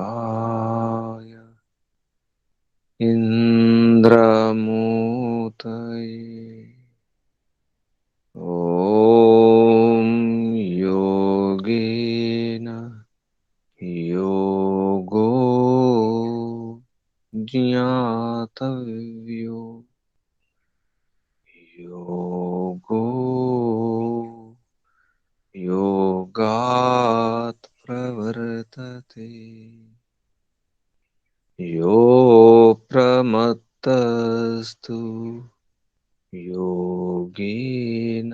सखाय इन्द्रमूर्तये ॐ योगेन योगो ज्ञातव्यो योगो योगात् प्रवर्तते यो प्रमत्तस्तु योगेन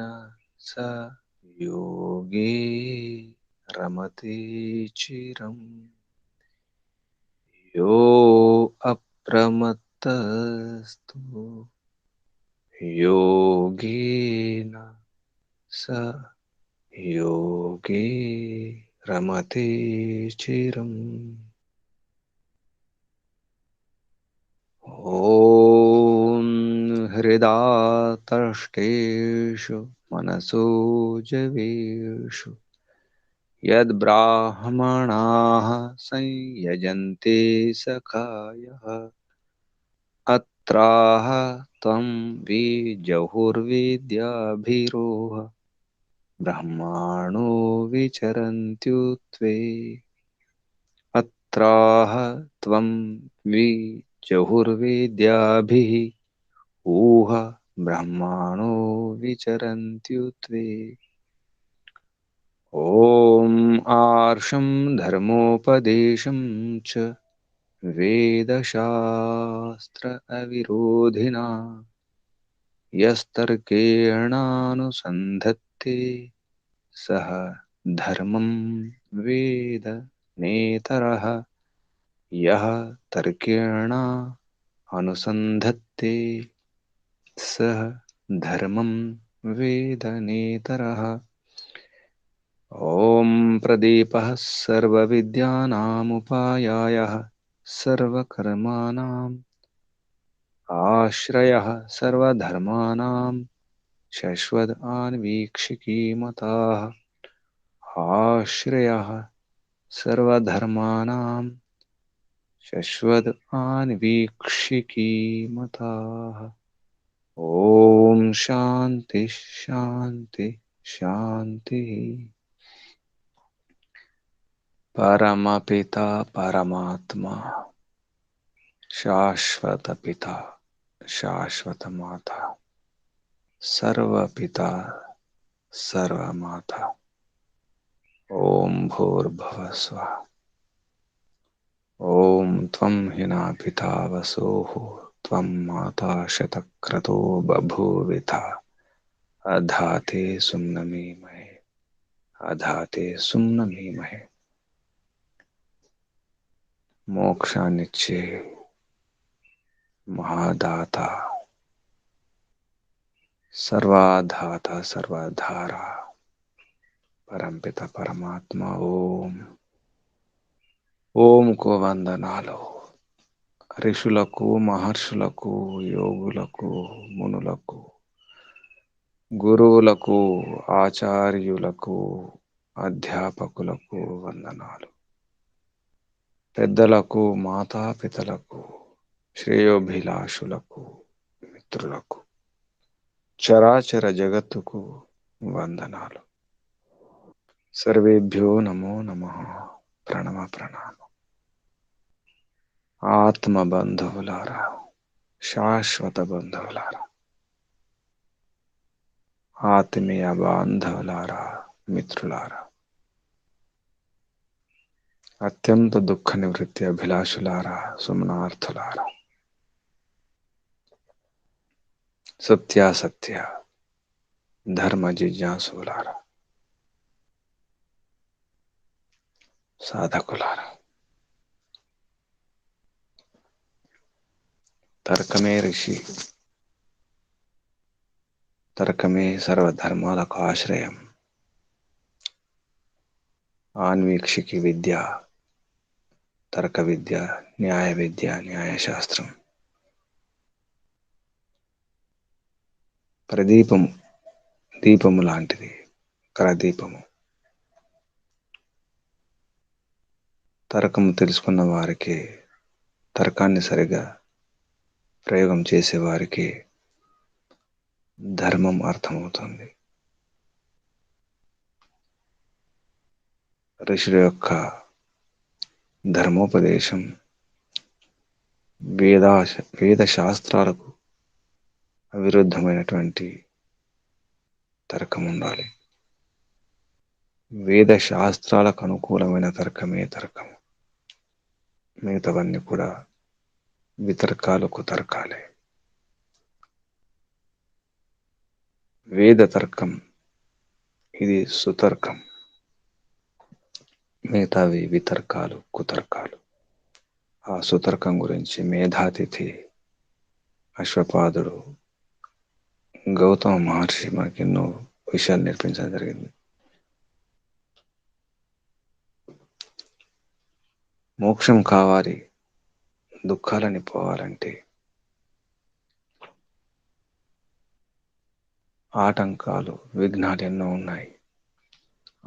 स योगे रमते चिरम् यो अप्रमत्तस्तु योगेन स योगे रमते चिरम् ॐ हृदातष्टेषु मनसो जवेषु यद्ब्राह्मणाः संयजन्ते सखायः अत्राह त्वं विजहुर्विद्याभिरोह ब्रह्माणो विचरन्त्युत्वे अत्राह त्वं विजहुर्विद्याभिः ऊह ब्रह्माणो विचरन्त्युत्वे ॐ आर्षं धर्मोपदेशं च वेदशास्त्र अविरोधिना यस्तर्केणानुसन्धत्ते सः धर्मं वेद नेतरः यः तर्केण अनुसन्धत्ते सः धर्मं वेद नेतरः ॐ प्रदीपः सर्वविद्यानामुपायायः सर्वकर्माणाम् आश्रयः सर्वधर्माणां शश्वत् अन्वीक्षिकीमताः आश्रयः सर्वधर्माणां शश्वत् अन्वीक्षिकीमताः ॐ शान्ति शान्ति शान्तिः। परमपिता परमात्मा शाश्वत पिता शाश्वत माता सर्वपिता सर्वमाता ओम भूर्भुवः स्वः ओम त्वं हिना पिता वसोः त्वं माता शतक्रतो बभूविता अधाते सुम्नमीमहे अधाते सुम्नमीमहे मोक्षानिच्छे महादाता सर्वाधाता सर्वधारा परमपिता परमात्मा ओम ఓం కో వందనాలు ఋషులకు మహర్షులకు యోగులకు మునులకు గురువులకు ఆచార్యులకు అధ్యాపకులకు వందనాలు పెద్దలకు మాతాపితలకు శ్రేయోభిలాషులకు మిత్రులకు చరాచర జగత్తుకు వందనాలు సర్వేభ్యో నమో నమః ప్రణమ ప్రణామ ఆత్మ బంధువులారా శాశ్వత బంధువులారా ఆత్మీయ బాంధవులారా మిత్రులారా అత్యంత దుఃఖ నివృత్తి అభిలాషులారా సుమనార్థులారా సత్యాసత్య ధర్మ జిజ్ఞాసులారా సాధకులారా తర్కమే ఋషి తర్కమే సర్వధర్మాలకు ఆశ్రయం ఆన్వీక్షికి విద్య తర్క విద్య న్యాయశాస్త్రం ప్రదీపము దీపము లాంటిది కరదీపము తర్కము తెలుసుకున్న వారికి, తర్కాన్ని సరిగా ప్రయోగం చేసేవారికి ధర్మం అర్థమవుతుంది. ఋషుల యొక్క ధర్మోపదేశం వేద శాస్త్రాలకు అవిరుద్ధమైనటువంటి తర్కం ఉండాలి. వేద శాస్త్రాలకు అనుకూలమైన తర్కమే తర్కము. మిగతావన్నీ కూడా వితర్కాలు, కుతర్కాలే. వేద తర్కం ఇది సుతర్కం, మిగతావి వితర్కాలు, కుతర్కాలు. ఆ సుతర్కం గురించి మేధాతిథి అశ్వపాదుడు గౌతమ మహర్షి మనకి ఎన్నో విషయాలు నేర్పించడం జరిగింది. మోక్షం కావాలి, దుఃఖాలని పోవాలంటే ఆటంకాలు, విఘ్నాలు ఎన్నో ఉన్నాయి.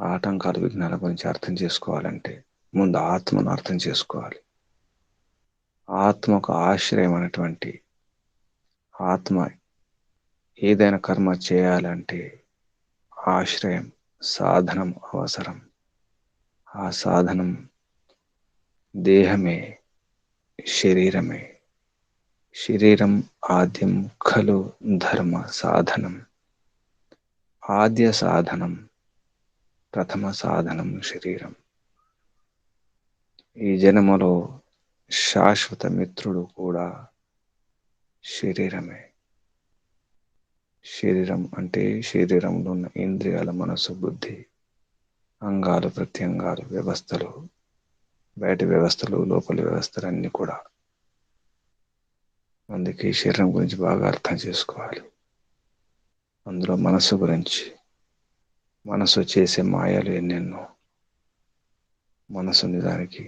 ఆటంకాలు, విఘ్నాల గురించి అర్థం చేసుకోవాలంటే ముందు ఆత్మను అర్థం చేసుకోవాలి. ఆత్మకు ఆశ్రయం అనేటువంటి ఆత్మ ఏదైనా కర్మ చేయాలంటే ఆశ్రయం, సాధనం అవసరం. ఆ సాధనం దేహమే, శరీరమే. శరీరం ఆద్యం ఖలు ధర్మ సాధనం. ఆద్య సాధనం, ప్రథమ సాధనం శరీరం. ఈ జన్మలో శాశ్వత మిత్రుడు కూడా శరీరమే. శరీరం అంటే శరీరంలో ఉన్న ఇంద్రియాల, మనసు, బుద్ధి, అంగాలు, ప్రత్యంగాలు, వ్యవస్థలు, బయటి వ్యవస్థలు, లోపలి వ్యవస్థలన్నీ కూడా. అందుకే శరీరం గురించి బాగా అర్థం చేసుకోవాలి. అందులో మనసు గురించి, మనసు చేసే మాయలు ఎన్నెన్నో. మనసు నిజానికి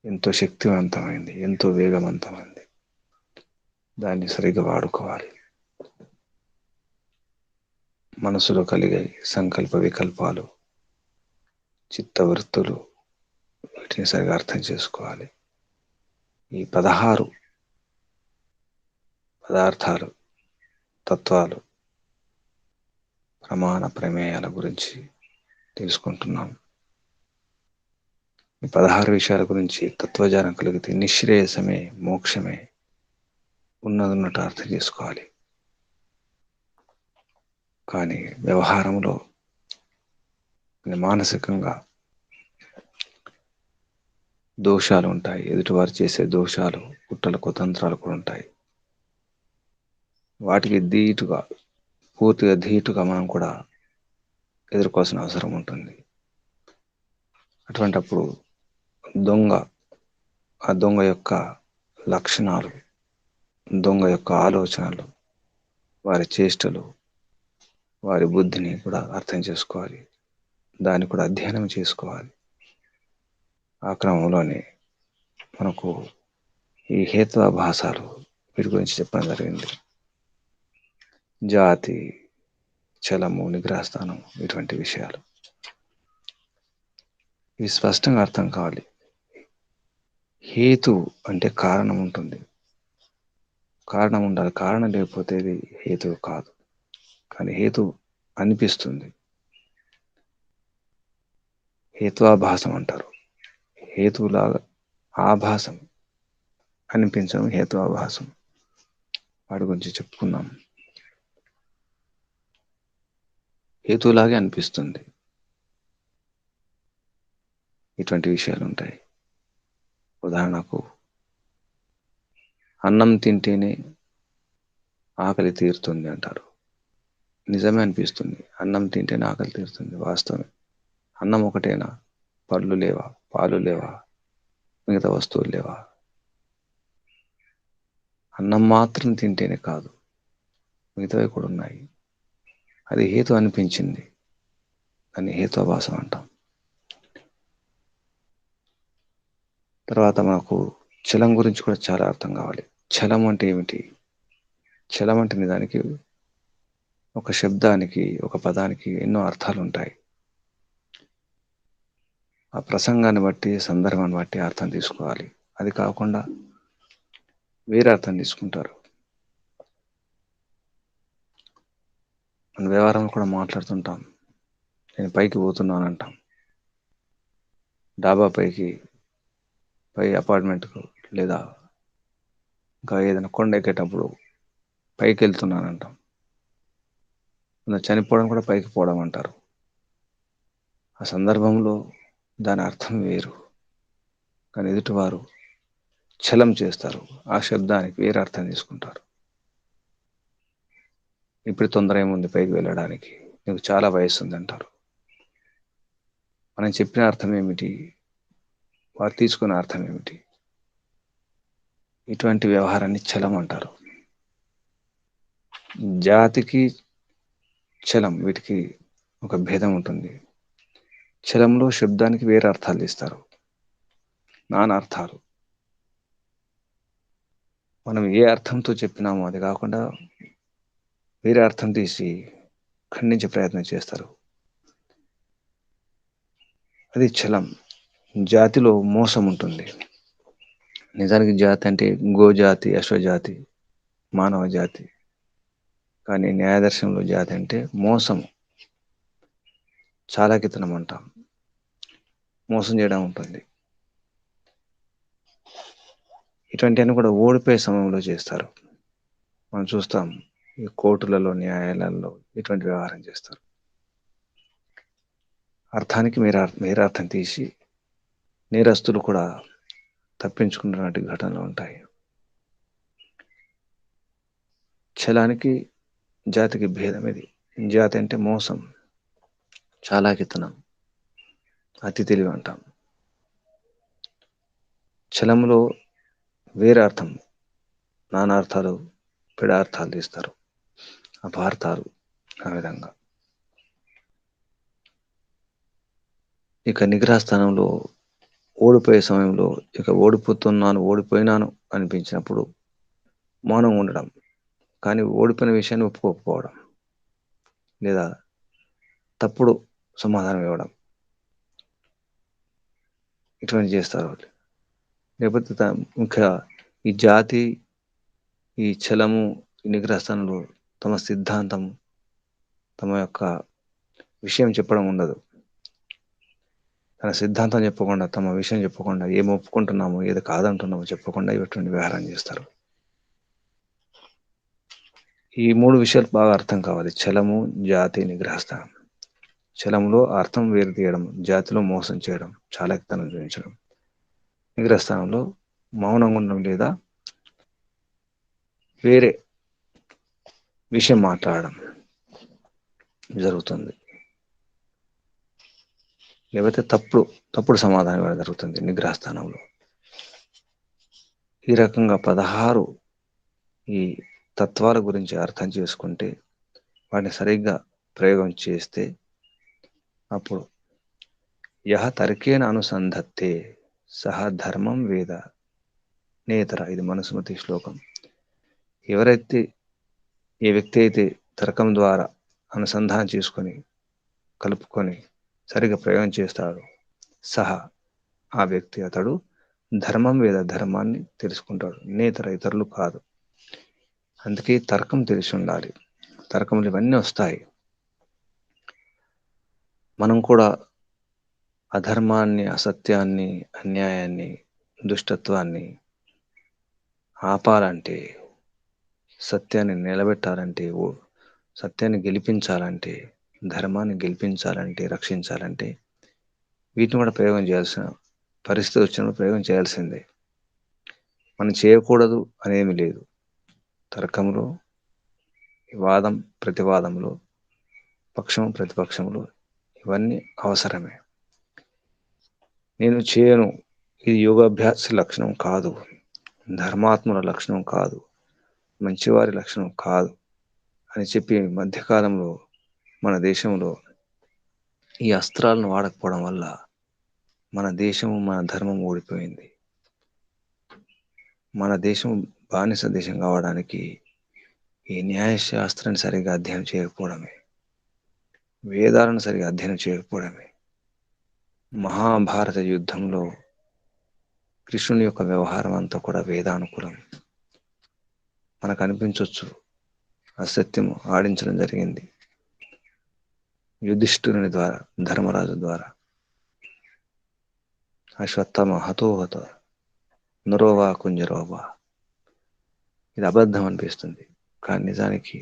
ఎంతో శక్తివంతమైంది, ఎంతో వేగవంతమైంది. దాన్ని సరిగ్గా వాడుకోవాలి. మనసులో కలిగే సంకల్ప వికల్పాలు, చిత్తవృత్తులు, వీటిని సరిగా అర్థం చేసుకోవాలి. ఈ 16 పదార్థాలు, తత్వాలు, ప్రమాణ ప్రమేయాల గురించి తెలుసుకుంటున్నాం. ఈ 16 విషయాల గురించి తత్వజ్ఞానం కలిగితే నిశ్రేయసమే, మోక్షమే ఉన్నదన్నట్టు అర్థం చేసుకోవాలి. కానీ వ్యవహారంలో మానసికంగా దోషాలు ఉంటాయి. ఎదుటివారు చేసే దోషాలు, కుట్రలు, కుతంత్రాలు కూడా ఉంటాయి. వాటికి ధీటుగా, పూర్తిగా ధీటుగా మనం కూడా ఎదుర్కోవాల్సిన అవసరం ఉంటుంది. అటువంటప్పుడు ఆ దొంగ యొక్క లక్షణాలు, దొంగ యొక్క ఆలోచనలు, వారి చేష్టలు, వారి బుద్ధిని కూడా అర్థం చేసుకోవాలి. దాన్ని కూడా అధ్యయనం చేసుకోవాలి. ఆ క్రమంలోనే మనకు ఈ హేత్వాభాసాలు, వీటి గురించి చెప్పడం జరిగింది. జాతి, చలము, నిగ్రహస్థానం, ఇటువంటి విషయాలు ఇవి స్పష్టంగా అర్థం కావాలి. హేతు అంటే కారణం ఉంటుంది, కారణం ఉండాలి. కారణం లేకపోతే ఇది హేతువు కాదు. కానీ హేతు అనిపిస్తుంది. హేత్వాభాసం అంటారు. హేతువులాగా ఆభాసం అనిపించడం హేత్వాభాసం. వాటి గురించి చెప్పుకున్నాం. హేతువులాగే అనిపిస్తుంది. ఇటువంటి విషయాలు ఉంటాయి. ఉదాహరణకు అన్నం తింటేనే ఆకలి తీరుతుంది అంటారు. నిజమే అనిపిస్తుంది. అన్నం తింటేనే ఆకలి తీరుతుంది, వాస్తవమే. అన్నం ఒకటేనా? పళ్ళు లేవా? పాలు లేవా? మిగతా వస్తువులు లేవా? అన్నం మాత్రం తింటేనే కాదు, మిగతావి కూడా ఉన్నాయి. అది హేతు అనిపించింది, దాన్ని హేత్వాభాసం అంటాం. తర్వాత మనకు చలం గురించి కూడా చాలా అర్థం కావాలి. చలం అంటే ఏమిటి? చలం అంటే నిజానికి ఒక శబ్దానికి, ఒక పదానికి ఎన్నో అర్థాలు ఉంటాయి. ఆ ప్రసంగాన్ని బట్టి, సందర్భాన్ని బట్టి అర్థం తీసుకోవాలి. అది కాకుండా వేరే అర్థం తీసుకుంటారు. మన వ్యవహారంలో కూడా మాట్లాడుతుంటాం. నేను పైకి పోతున్నాను అంటాం. డాబా పైకి, పై అపార్ట్మెంట్‌కు లేదా ఇంకా ఏదైనా కొండ ఎక్కేటప్పుడు పైకి వెళ్తున్నానంటాం. చనిపోవడం కూడా పైకి పోవడం అంటారు. ఆ సందర్భంలో దాని అర్థం వేరు. కానీ ఎదుటివారు ఛలం చేస్తారు. ఆ శబ్దానికి వేరే అర్థం తీసుకుంటారు. ఇప్పుడు తొందర ఏముంది పైకి వెళ్ళడానికి? నీకు చాలా వయస్సుంది అంటారు. మనం చెప్పిన అర్థం ఏమిటి? వారు తీసుకున్న అర్థం ఏమిటి? ఇటువంటి వ్యవహారాన్ని ఛలం అంటారు. జాతికి, ఛలం వీటికి ఒక భేదం ఉంటుంది. ఛలంలో శబ్దానికి వేరే అర్థాలు ఇస్తారు. నానా అర్థాలు. మనం ఏ అర్థంతో చెప్పినామో అది కాకుండా వేరే అర్థం తీసి ఖండించే ప్రయత్నం చేస్తారు. అది ఛలం. జాతిలో మోసం ఉంటుంది. నిజానికి జాతి అంటే గోజాతి, అశ్వజాతి, మానవ జాతి. కానీ న్యాయదర్శనంలో జాతి అంటే మోసం, చాలాకితనం అంటాం. మోసం చేయడం ఉంటుంది. ఇటువంటివన్నీ కూడా ఓడిపోయే సమయంలో చేస్తారు. మనం చూస్తాం ఈ కోర్టులలో, న్యాయాలయాల్లో ఇటువంటి వ్యవహారం చేస్తారు. అర్థానికి వేరే అర్థం తీసి నేరస్తులు కూడా తప్పించుకున్నటువంటి ఘటనలు ఉంటాయి. ఛలానికి, జాతికి భేదం ఇది. జాతి అంటే మోసం, చాలాకితనం, అతి తెలివి అంటాం. ఛలంలో వేరే అర్థం, నానార్థాలు, పిడార్థాలు తీస్తారు, అపార్థాలు. ఆ విధంగా ఇక నిగ్రహ స్థానంలో ఓడిపోయే సమయంలో ఇక ఓడిపోతున్నాను, ఓడిపోయినాను అనిపించినప్పుడు మౌనం ఉండడం. కానీ ఓడిపోయిన విషయాన్ని ఒప్పుకోకపోవడం లేదా తప్పుడు సమాధానం ఇవ్వడం, ఇటువంటి చేస్తారు వాళ్ళు. లేకపోతే ఇంకా ఈ జాతి, ఈ ఛలము, ఈ నిగ్రహ స్థానంలో తమ సిద్ధాంతం, తమ యొక్క విషయం చెప్పడం ఉండదు. తన సిద్ధాంతం చెప్పకుండా, తమ విషయం చెప్పకుండా, ఏం ఒప్పుకుంటున్నామో ఏది కాదంటున్నామో చెప్పకుండా ఇటువంటి వ్యవహారం చేస్తారు. ఈ 3 విషయాలు బాగా అర్థం కావాలి. ఛలము, జాతి, నిగ్రహస్థానం. ఛలంలో అర్థం వేరు తీయడం, జాతిలో మోసం చేయడం, చాలాకితనం చూపించడం. నిగ్రహస్థానంలో మౌనంగా ఉండడం లేదా వేరే విషయం మాట్లాడడం జరుగుతుంది. లేకపోతే తప్పుడు సమాధానం ఇవ్వడం జరుగుతుంది నిగ్రహస్థానంలో. ఈ రకంగా 16 ఈ తత్వాల గురించి అర్థం చేసుకుంటే, వాటిని సరిగ్గా ప్రయోగం చేస్తే అప్పుడు యహ తర్కేణ అనుసంధత్తే సహ ధర్మం వేద నేతర. ఇది మనుస్మృతి శ్లోకం. ఎవరైతే, ఏ వ్యక్తి అయితే తర్కం ద్వారా అనుసంధానం చేసుకొని, కలుపుకొని సరిగ్గా ప్రయోగం చేస్తాడో సహా, ఆ వ్యక్తి, అతడు ధర్మం వేద, ధర్మాన్ని తెలుసుకుంటాడు. నేతర, ఇతరులు కాదు. అందుకే తర్కం తెలిసి ఉండాలి. తర్కములు ఇవన్నీ వస్తాయి. మనం కూడా అధర్మాన్ని, అసత్యాన్ని, అన్యాయాన్ని, దుష్టత్వాన్ని ఆపాలంటే, సత్యాన్ని నిలబెట్టాలంటే, సత్యాన్ని గెలిపించాలంటే, ధర్మాన్ని గెలిపించాలంటే, రక్షించాలంటే వీటిని కూడా ప్రయోగం చేయాల్సిన పరిస్థితి వచ్చినప్పుడు ప్రయోగం చేయాల్సిందే. మనం చేయకూడదు అనేమి లేదు. తర్కంలో, వాదం ప్రతివాదంలో, పక్షం ప్రతిపక్షంలో ఇవన్నీ అవసరమే. నేను చేయను, ఇది యోగాభ్యాస లక్షణం కాదు, ధర్మాత్ముల లక్షణం కాదు, మంచివారి లక్షణం కాదు అని చెప్పి మధ్యకాలంలో మన దేశంలో ఈ అస్త్రాలను వాడకపోవడం వల్ల మన దేశము, మన ధర్మం ఓడిపోయింది. మన దేశం బానిస దేశం కావడానికి ఈ న్యాయశాస్త్రాన్ని సరిగా అధ్యయనం చేయకపోవడమే, వేదాలను సరిగా అధ్యయనం చేయకపోవడమే, మహాభారత యుద్ధంలో కృష్ణుని యొక్క వ్యవహారం అంతా కూడా వేదానుకూలం. మనకు అనిపించవచ్చు అసత్యం ఆడించడం జరిగింది యుధిష్ఠిరుని ద్వారా, ధర్మరాజు ద్వారా. అశ్వత్థామ హతోహత నరోవా కుంజరోవా, ఇది అబద్ధం అనిపిస్తుంది, కానీ నిజానికి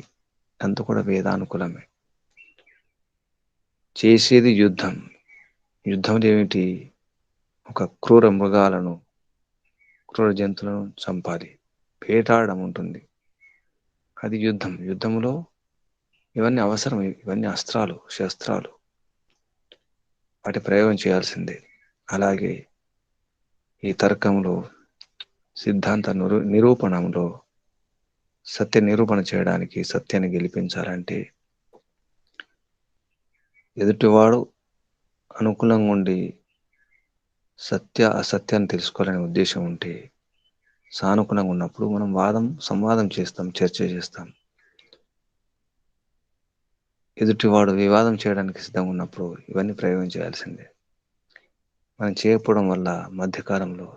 అంత కూడా వేదానుకూలమే. చేసేది యుద్ధం. యుద్ధంలో ఏమిటి? ఒక క్రూర మృగాలను, క్రూర జంతువులను చంపాలి, వేటాడడం ఉంటుంది. అది యుద్ధం. యుద్ధంలో ఇవన్నీ అవసరం, ఇవన్నీ అస్త్రాలు, శస్త్రాలు, వాటి ప్రయోగం చేయాల్సిందే. అలాగే ఈ తర్కంలో, సిద్ధాంత నిరూపణంలో సత్య నిరూపణ చేయడానికి, సత్యాన్ని గెలిపించాలంటే ఎదుటివాడు అనుకూలంగా ఉండి సత్య అసత్యాన్ని తెలుసుకోవాలనే ఉద్దేశం ఉంటే, సానుకూలంగా ఉన్నప్పుడు మనం సంవాదం చేస్తాం, చర్చ చేస్తాం. ఎదుటివాడు వివాదం చేయడానికి సిద్ధంగా ఉన్నప్పుడు ఇవన్నీ ప్రయోగం చేయాల్సిందే. మనం చేయకపోవడం వల్ల మధ్యకాలంలో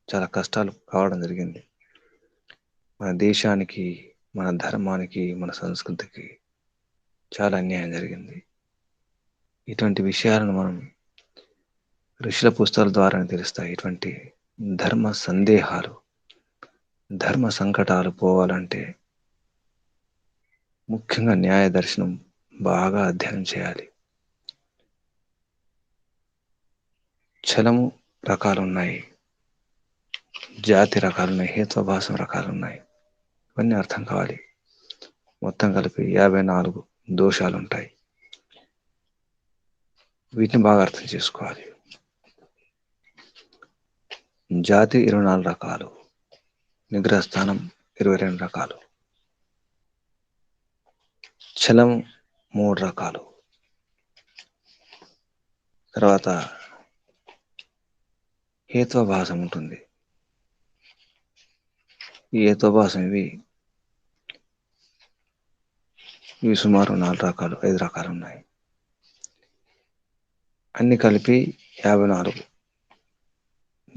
చాలా కష్టాలు కావడం జరిగింది. మన దేశానికి, మన ధర్మానికి, మన సంస్కృతికి చాలా అన్యాయం జరిగింది. ఇటువంటి విషయాలను మనం ఋషుల పుస్తకాల ద్వారా తెలుస్తాయి. ఇటువంటి ధర్మ సందేహాలు, ధర్మ సంకటాలు పోవాలంటే ముఖ్యంగా న్యాయ దర్శనం బాగా అధ్యయనం చేయాలి. ఛలము రకాలు ఉన్నాయి, జాతి రకాలు ఉన్నాయి, హేత్వభాసం రకాలు ఉన్నాయి. ఇవన్నీ అర్థం కావాలి. మొత్తం కలిపి 54 దోషాలు ఉంటాయి. వీటిని బాగా అర్థం చేసుకోవాలి. జాతి 24 రకాలు, నిగ్రహస్థానం 22 రకాలు, ఛలం 3 రకాలు, తర్వాత హేత్వభాసం ఉంటుంది. ఈ హేత్వభాసం ఇవి సుమారు 4 రకాలు, 5 రకాలు ఉన్నాయి. అన్ని కలిపి 54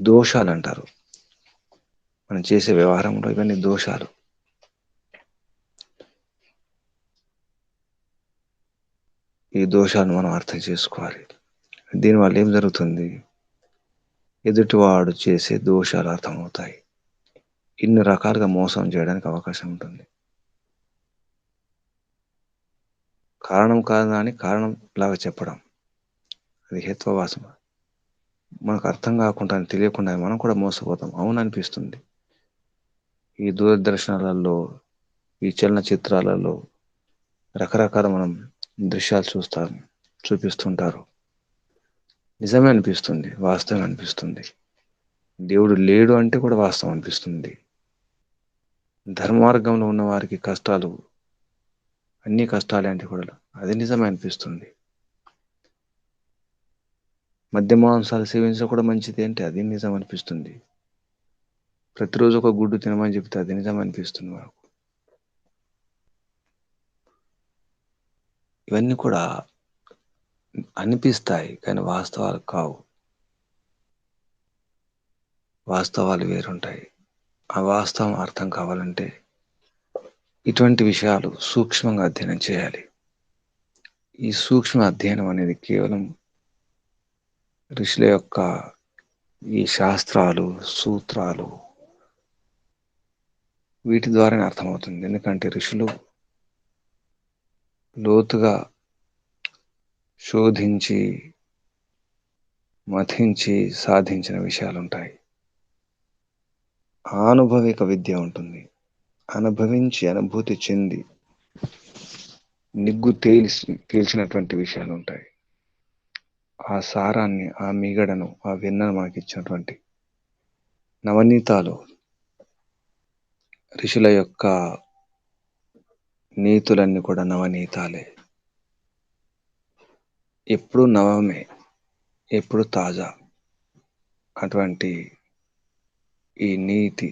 దోషాలు అంటారు. మనం చేసే వ్యవహారంలో ఇవన్నీ దోషాలు. ఈ దోషాలను మనం అర్థం చేసుకోవాలి. దీనివల్ల ఏం జరుగుతుంది? ఎదుటివాడు చేసే దోషాలు అర్థమవుతాయి. ఇన్ని రకాలుగా మోసం చేయడానికి అవకాశం ఉంటుంది. కారణం కాదని కారణం లాగా చెప్పడం, అది హేత్వవాసం. మనకు అర్థం కాకుండా, తెలియకుండా మనం కూడా మోసపోతాం. అవును అనిపిస్తుంది. ఈ దూరదర్శనాలలో, ఈ చలనచిత్రాలలో రకరకాల మనం దృశ్యాలు చూపిస్తుంటారు. నిజమే అనిపిస్తుంది, వాస్తవం అనిపిస్తుంది. దేవుడు లేడు అంటే కూడా వాస్తవం అనిపిస్తుంది. ధర్మార్గంలో ఉన్న వారికి కష్టాలు, అన్ని కష్టాలే అంటే కూడా అది నిజమే అనిపిస్తుంది. మద్య మాంసాలు సేవించడం కూడా మంచిది అంటే అది నిజం అనిపిస్తుంది. ప్రతిరోజు ఒక గుడ్డు తినమని చెప్తే అది నిజం అనిపిస్తుంది మనకు. ఇవన్నీ కూడా అనిపిస్తాయి, కానీ వాస్తవాలు కావు. వాస్తవాలు వేరుంటాయి. ఆ వాస్తవం అర్థం కావాలంటే ఇటువంటి విషయాలు సూక్ష్మంగా అధ్యయనం చేయాలి. ఈ సూక్ష్మ అధ్యయనం అనేది కేవలం ఋషుల యొక్క ఈ శాస్త్రాలు, సూత్రాలు, వీటి ద్వారానే అర్థమవుతుంది. ఎందుకంటే ఋషులు లోతుగా శోధించి, మథించి సాధించిన విషయాలు ఉంటాయి. ఆనుభవిక విద్య ఉంటుంది. అనుభవించి, అనుభూతి చెంది నిగ్గు తేల్చినటువంటి విషయాలు ఉంటాయి. ఆ సారాన్ని, ఆ మిగడను, ఆ వెన్నను మనకి ఇచ్చినటువంటి నవనీతాలు, ఋషుల యొక్క నీతులన్నీ కూడా నవనీతాలే. ఎప్పుడు నవమే, ఎప్పుడు తాజా. అటువంటి ఈ నీతి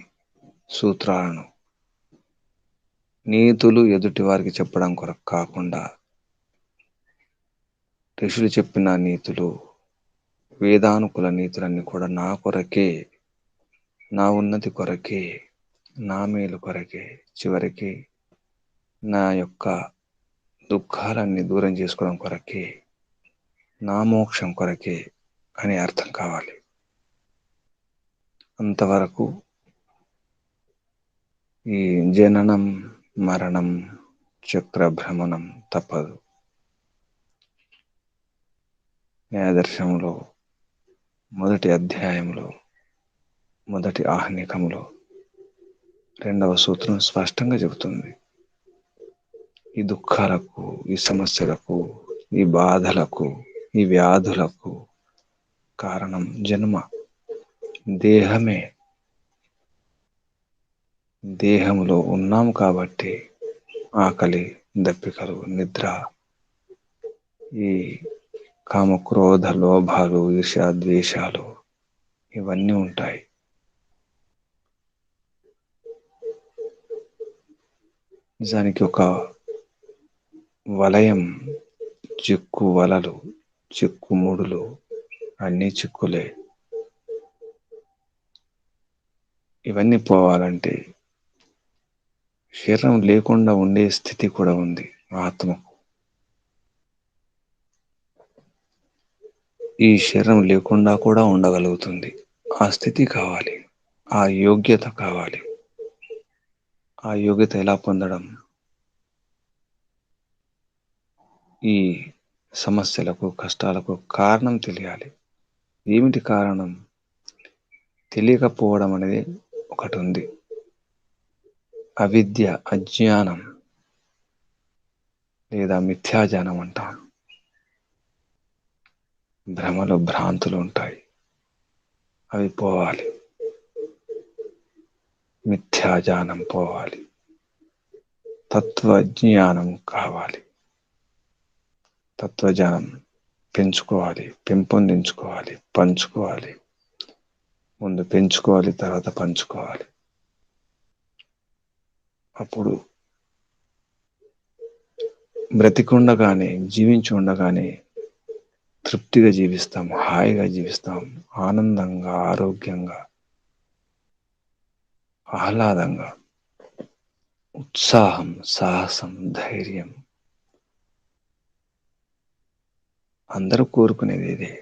సూత్రాలను, నీతులు ఎదుటి వారికి చెప్పడం కొరకు కాకుండా ఋషులు చెప్పిన నీతులు వేదానుకుల నీతులన్నీ కూడా నా కొరకే, నా ఉన్నతి కొరకే, నా మేలు కొరకే, చివరికి నా యొక్క దుఃఖాలన్నీ దూరం చేసుకోవడం కొరకే, నా మోక్షం కొరకే అని అర్థం కావాలి. అంతవరకు ఈ జననం మరణం చక్రభ్రమణం తప్పదు. న్యాయదర్శనంలో మొదటి అధ్యాయంలో మొదటి ఆహ్నికములో 2వ సూత్రం స్పష్టంగా చెబుతుంది. ఈ దుఃఖాలకు, ఈ సమస్యలకు, ఈ బాధలకు, ఈ వ్యాధులకు కారణం జన్మ. దేహమే. దేహములో ఉన్నాము కాబట్టి ఆకలి, దప్పికలు, నిద్ర, ఈ కామక్రోధ లోభాలు, ఈర్ష్య, ద్వేషాలు ఇవన్నీ ఉంటాయి. నిజానికి ఒక వలయం, చిక్కు వలలు, చిక్కు ముడులు అన్నీ చిక్కులే. ఇవన్నీ పోవాలంటే శరీరం లేకుండా ఉండే స్థితి కూడా ఉంది ఆత్మకు. ఈ శరీరం లేకుండా కూడా ఉండగలుగుతుంది. ఆ స్థితి కావాలి, ఆ యోగ్యత కావాలి. ఆ యోగ్యత ఎలా పొందడం? ఈ సమస్యలకు, కష్టాలకు కారణం తెలియాలి. ఏమిటి కారణం? తెలియకపోవడం అనేది ఒకటి ఉంది. అవిద్య, అజ్ఞానం లేదా మిథ్యాజ్ఞానం అంటాం. భ్రమలు, భ్రాంతులు ఉంటాయి. అవి పోవాలి. మిథ్యాజ్ఞానం పోవాలి. తత్వజ్ఞానం కావాలి. తత్వజ్ఞానం పెంచుకోవాలి, పెంపొందించుకోవాలి, పంచుకోవాలి. ముందు పెంచుకోవాలి, తర్వాత పంచుకోవాలి. అప్పుడు బ్రతికుండగానే, జీవించి ఉండగానే తృప్తిగా జీవిస్తాం, హాయిగా జీవిస్తాం, ఆనందంగా, ఆరోగ్యంగా, ఆహ్లాదంగా. ఉత్సాహం, సాహసం, ధైర్యం అందరూ కోరుకునేది ఇదే.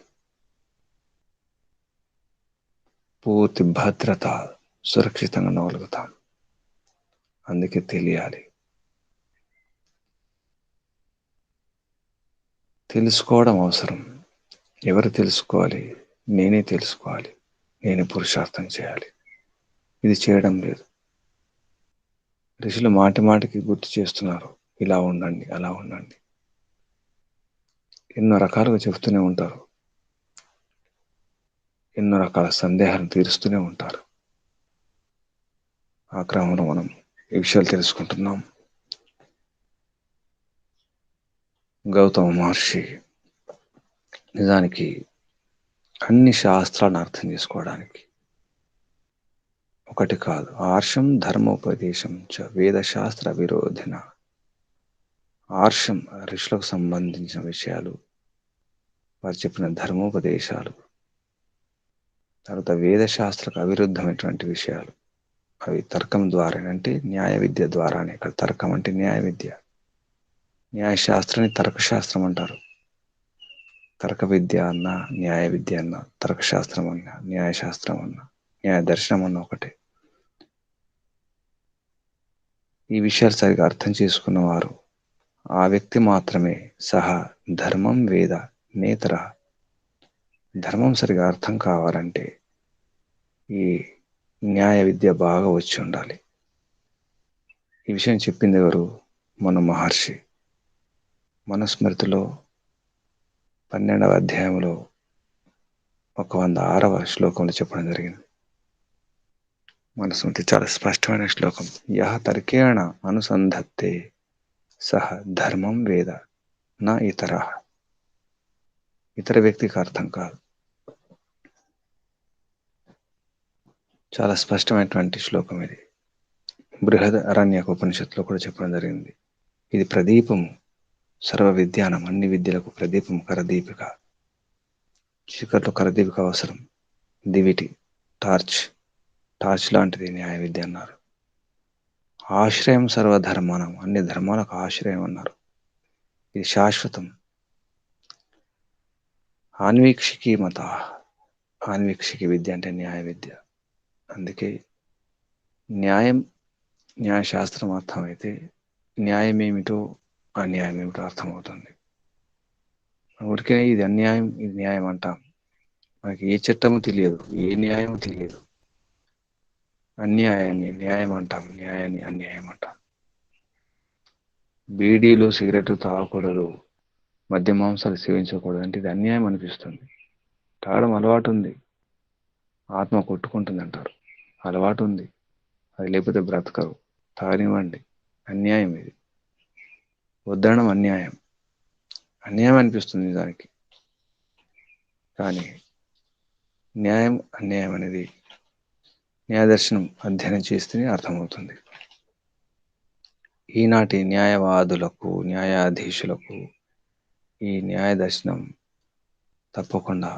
పూర్తి భద్రత, సురక్షితంగా ఉండగలుగుతాం. అందుకే తెలియాలి. తెలుసుకోవడం అవసరం. ఎవరు తెలుసుకోవాలి? నేనే తెలుసుకోవాలి. నేనే పురుషార్థం చేయాలి. ఇది చేయడం లేదు. ఋషులు మాటి మాటికి గుర్తు చేస్తున్నారు, ఇలా ఉండండి, అలా ఉండండి. ఎన్నో రకాలుగా చెబుతూనే ఉంటారు. ఎన్నో రకాల సందేహాలను తీరుస్తూనే ఉంటారు. ఆ క్రమంలో మనం ఈ విషయాలు తెలుసుకుంటున్నాం. గౌతమ మహర్షి నిజానికి అన్ని శాస్త్రాలను అర్థం చేసుకోవడానికి ఒకటి కాదు, ఆర్షం ధర్మోపదేశం చ వేదశాస్త్ర విరోధిన. ఆర్షం ఋషులకు సంబంధించిన విషయాలు, వారు చెప్పిన ధర్మోపదేశాలు, తర్వాత వేదశాస్త్రకు అవిరుద్ధమైనటువంటి విషయాలు. అవి తర్కం ద్వారా, అంటే న్యాయ విద్య ద్వారానే. ఇక్కడ తర్కం అంటే న్యాయ విద్య. న్యాయశాస్త్రాన్ని తర్కశాస్త్రం అంటారు. తర్క విద్య అన్నా, న్యాయ విద్య అన్నా, తర్కశాస్త్రం అన్నా, న్యాయశాస్త్రం అన్నా, న్యాయ దర్శనం అన్న ఒకటే. ఈ విషయాలు సరిగా అర్థం చేసుకున్నవారు, ఆ వ్యక్తి మాత్రమే సహా ధర్మం వేద నేతర. ధర్మం సరిగా అర్థం కావాలంటే ఈ న్యాయ విద్య బాగా వచ్చి ఉండాలి. ఈ విషయం చెప్పింది ఎవరు? మన మహర్షి. మనుస్మృతిలో 12వ అధ్యాయంలో 106వ శ్లోకంలో చెప్పడం జరిగింది. మనుస్మృతి చాలా స్పష్టమైన శ్లోకం. యహ తర్కేణ అనుసంధత్తే సహ ధర్మం వేద నా ఇతర. ఇతర వ్యక్తికి అర్థం కాదు. చాలా స్పష్టమైనటువంటి శ్లోకం ఇది. బృహద్ అరణ్యక ఉపనిషత్తులో కూడా చెప్పడం జరిగింది. ఇది ప్రదీపము, సర్వ విద్యానం, అన్ని విద్యలకు ప్రదీపం, కరదీపిక. చీకట్లో కరదీపిక అవసరం. దివిటి, టార్చ్. టార్చ్ లాంటిది న్యాయ విద్య అన్నారు. ఆశ్రయం సర్వధర్మానం, అన్ని ధర్మాలకు ఆశ్రయం అన్నారు. ఇది శాశ్వతం. ఆన్వీక్షికీ మత, ఆన్వీక్షిక విద్య అంటే న్యాయ విద్య. అందుకే న్యాయం, న్యాయశాస్త్రం అర్థమైతే న్యాయం ఏమిటో అన్యాయం ఏమిటో అర్థమవుతుంది. ఊరికే ఇది అన్యాయం, ఇది న్యాయం అంటాం. మనకి ఏ చట్టము తెలియదు, ఏ న్యాయము తెలియదు. అన్యాయాన్ని న్యాయం అంటాం, న్యాయాన్ని అన్యాయం అంటాం. బీడీలు సిగరెట్ తాగకూడదు, మద్య మాంసాలు సేవించకూడదు అంటే ఇది అన్యాయం అనిపిస్తుంది. తాగడం అలవాటు ఉంది, ఆత్మ కొట్టుకుంటుంది అంటారు. అలవాటు ఉంది, అది లేకపోతే బ్రతకరు, తాగనివ్వండి. అన్యాయం ఇది. వద్దనడం అన్యాయం, అన్యాయం అనిపిస్తుంది నిజానికి. కానీ న్యాయం అన్యాయం అనేది న్యాయదర్శనం అధ్యయనం చేస్తేనే అర్థమవుతుంది. ఈనాటి న్యాయవాదులకు, న్యాయాధీశులకు ఈ న్యాయ దర్శనం తప్పకుండా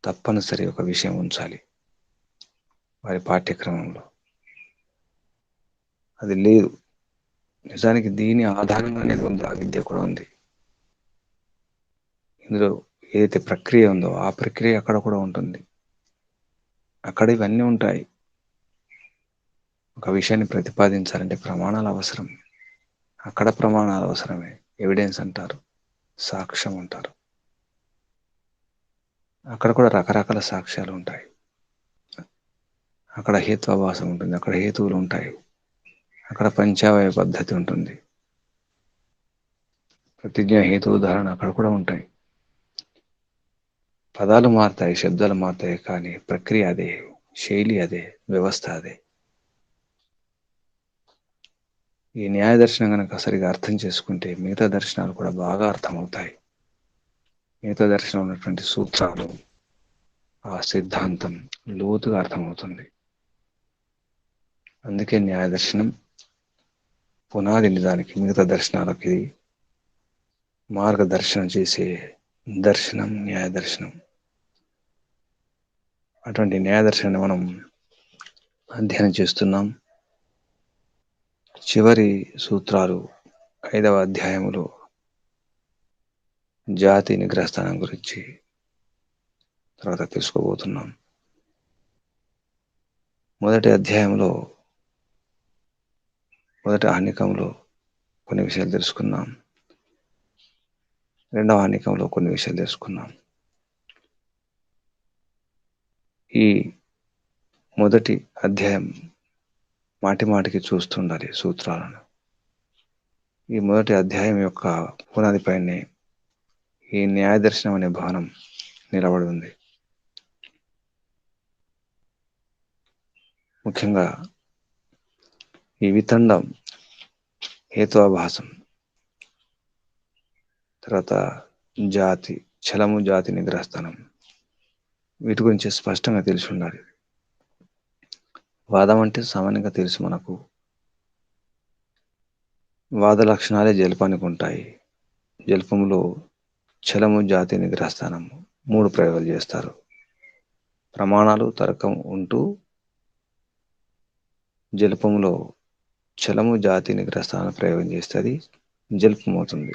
తప్పనిసరి ఒక విషయం ఉంచాలి వారి పాఠ్యక్రమంలో. అది లేదు. నిజానికి దీని ఆధారంగానే ఉంది ఆ విద్య కూడా ఉంది. ఇందులో ఏదైతే ప్రక్రియ ఉందో ఆ ప్రక్రియ అక్కడ కూడా ఉంటుంది. అక్కడ ఇవన్నీ ఉంటాయి. ఒక విషయాన్ని ప్రతిపాదించాలంటే ప్రమాణాలు అవసరం. అక్కడ ప్రమాణాలు అవసరమే. ఎవిడెన్స్ అంటారు, సాక్ష్యం అంటారు. అక్కడ కూడా రకరకాల సాక్ష్యాలు ఉంటాయి. అక్కడ హేత్వాభాసం ఉంటుంది, అక్కడ హేతువులు ఉంటాయి, అక్కడ పంచావయ పద్ధతి ఉంటుంది, ప్రతిజ్ఞ హేతు ఉదాహరణ అక్కడ కూడా ఉంటాయి. పదాలు మారుతాయి, శబ్దాలు మారుతాయి, కానీ ప్రక్రియ అదే, శైలి అదే, వ్యవస్థ అదే. ఈ న్యాయ దర్శనం కనుక సరిగా అర్థం చేసుకుంటే మిగతా దర్శనాలు కూడా బాగా అర్థమవుతాయి. మిగతా దర్శనం ఉన్నటువంటి సూత్రాలు, ఆ సిద్ధాంతం లోతుగా అర్థమవుతుంది. అందుకే న్యాయ దర్శనం పునాది. నిజానికి మిగతా దర్శనాలకి మార్గదర్శనం చేసే దర్శనం న్యాయ దర్శనం. అటువంటి న్యాయ దర్శనాన్ని మనం అధ్యయనం చేస్తున్నాం. చివరి సూత్రాలు 5వ అధ్యాయములో జాతి నిగ్రహస్థానం గురించి తర్వాత తెలుసుకోబోతున్నాం. మొదటి అధ్యాయంలో మొదటి ఆహ్నికంలో కొన్ని విషయాలు తెలుసుకున్నాం. 2వ ఆహ్నికంలో కొన్ని విషయాలు తెలుసుకున్నాం. ఈ మొదటి అధ్యాయం మాటి మాటికి చూస్తుండాలి సూత్రాలను. ఈ మొదటి అధ్యాయం యొక్క పునాదిపైనే ఈ న్యాయ దర్శనం అనే భవనం నిలబడి ఉంది. ముఖ్యంగా ఈ వితండం, హేత్వాభాసం, తర్వాత జాతి, చలము, జాతి నిగ్రహస్థానం, వీటి గురించి స్పష్టంగా తెలిసి ఉండాలి. వాదం అంటే సామాన్యంగా తెలుసు మనకు. వాద లక్షణాలే జల్పానికి ఉంటాయి. జల్పంలో చలము, జాతి నిగ్రహస్థానము 3 ప్రయోగాలు చేస్తారు. ప్రమాణాలు, తర్కం ఉంటూ జల్పంలో చలము, జాతి నిగ్రహస్థానం ప్రయోగం చేస్తే అది జల్పమవుతుంది.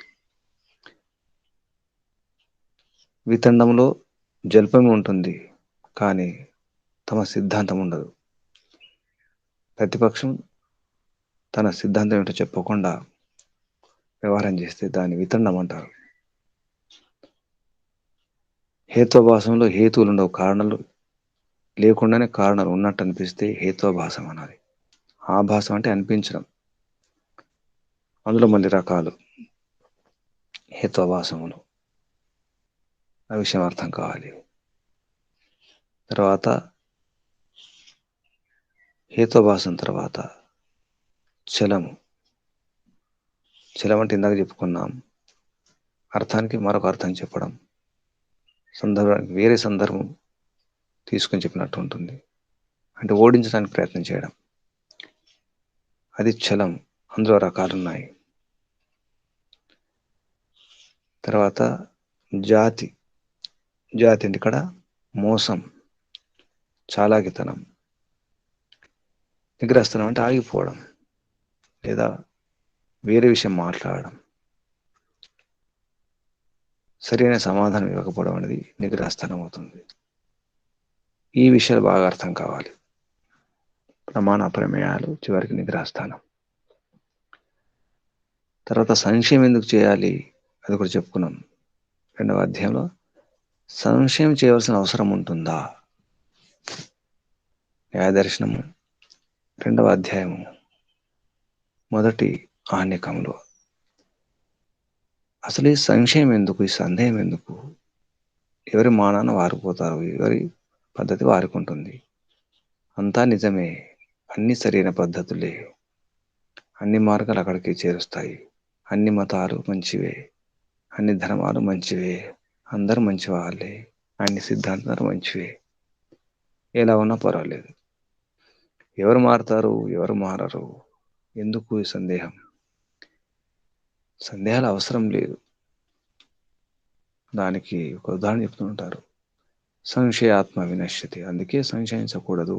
వితండంలో జల్పం ఉంటుంది, కానీ తమ సిద్ధాంతం ఉండదు. ప్రతిపక్షం తన సిద్ధాంతం ఏమిటో చెప్పకుండా వ్యవహారం చేస్తే దాన్ని వితండం అంటారు. హేత్వాభాసంలో హేతువులు ఉండవు, కారణాలు లేకుండానే కారణాలు ఉన్నట్టు అనిపిస్తే హేత్వాభాసం అనాలి. ఆభాసం అంటే అనిపించడం. అందులో మళ్ళీ రకాలు హేత్వాభాసములు, ఆ విషయం అర్థం కావాలి. తర్వాత హేత్వాభాసం తర్వాత చలము. చలం అంటే ఇందాక చెప్పుకున్నాం, అర్థానికి మరొక అర్థం చెప్పడం, సందర్భానికి వేరే సందర్భం తీసుకొని చెప్పినట్టు ఉంటుంది. అంటే ఓడించడానికి ప్రయత్నం చేయడం, అది చలం. అందులో రకాలున్నాయి. తర్వాత జాతి. జాతి అంటే ఇక్కడ మోసం, చాలాకితనం. నిగ్రహస్థనం అంటే ఆగిపోవడం లేదా వేరే విషయం మాట్లాడడం, సరైన సమాధానం ఇవ్వకపోవడం అనేది నిగ్రహస్థనం అవుతుంది. ఈ విషయాలు బాగా అర్థం కావాలి. ప్రమాణ ప్రమేయాలు చివరికి నిగ్రహస్థానం. తర్వాత సంశయం ఎందుకు చేయాలి అది కూడా చెప్పుకున్నాం. 2వ అధ్యాయంలో సంశయం చేయవలసిన అవసరం ఉంటుందా? న్యాయదర్శనము 2వ అధ్యాయము మొదటి ఆహ్నికంలో అసలు ఈ సంశయం ఎందుకు, ఈ సందేహం ఎందుకు? ఎవరి మానాన వారు పోతారు, ఎవరి పద్ధతి వారికి ఉంటుంది. అంతా నిజమే, అన్ని సరైన పద్ధతులే, అన్ని మార్గాలు అక్కడికి చేరుస్తాయి, అన్ని మతాలు మంచివే, అన్ని ధర్మాలు మంచివే, అందరూ మంచి వాళ్ళే, అన్ని సిద్ధాంతాలు మంచివే, ఎలా ఉన్నా పర్వాలేదు. ఎవరు మారుతారు, ఎవరు మారరు? ఎందుకు ఈ సందేహం? సందేహాలు అవసరం లేదు. దానికి ఒక ఉదాహరణ చెప్తుంటారు. సంశయాత్మ వినశ్యతి. అందుకే సంశయించకూడదు,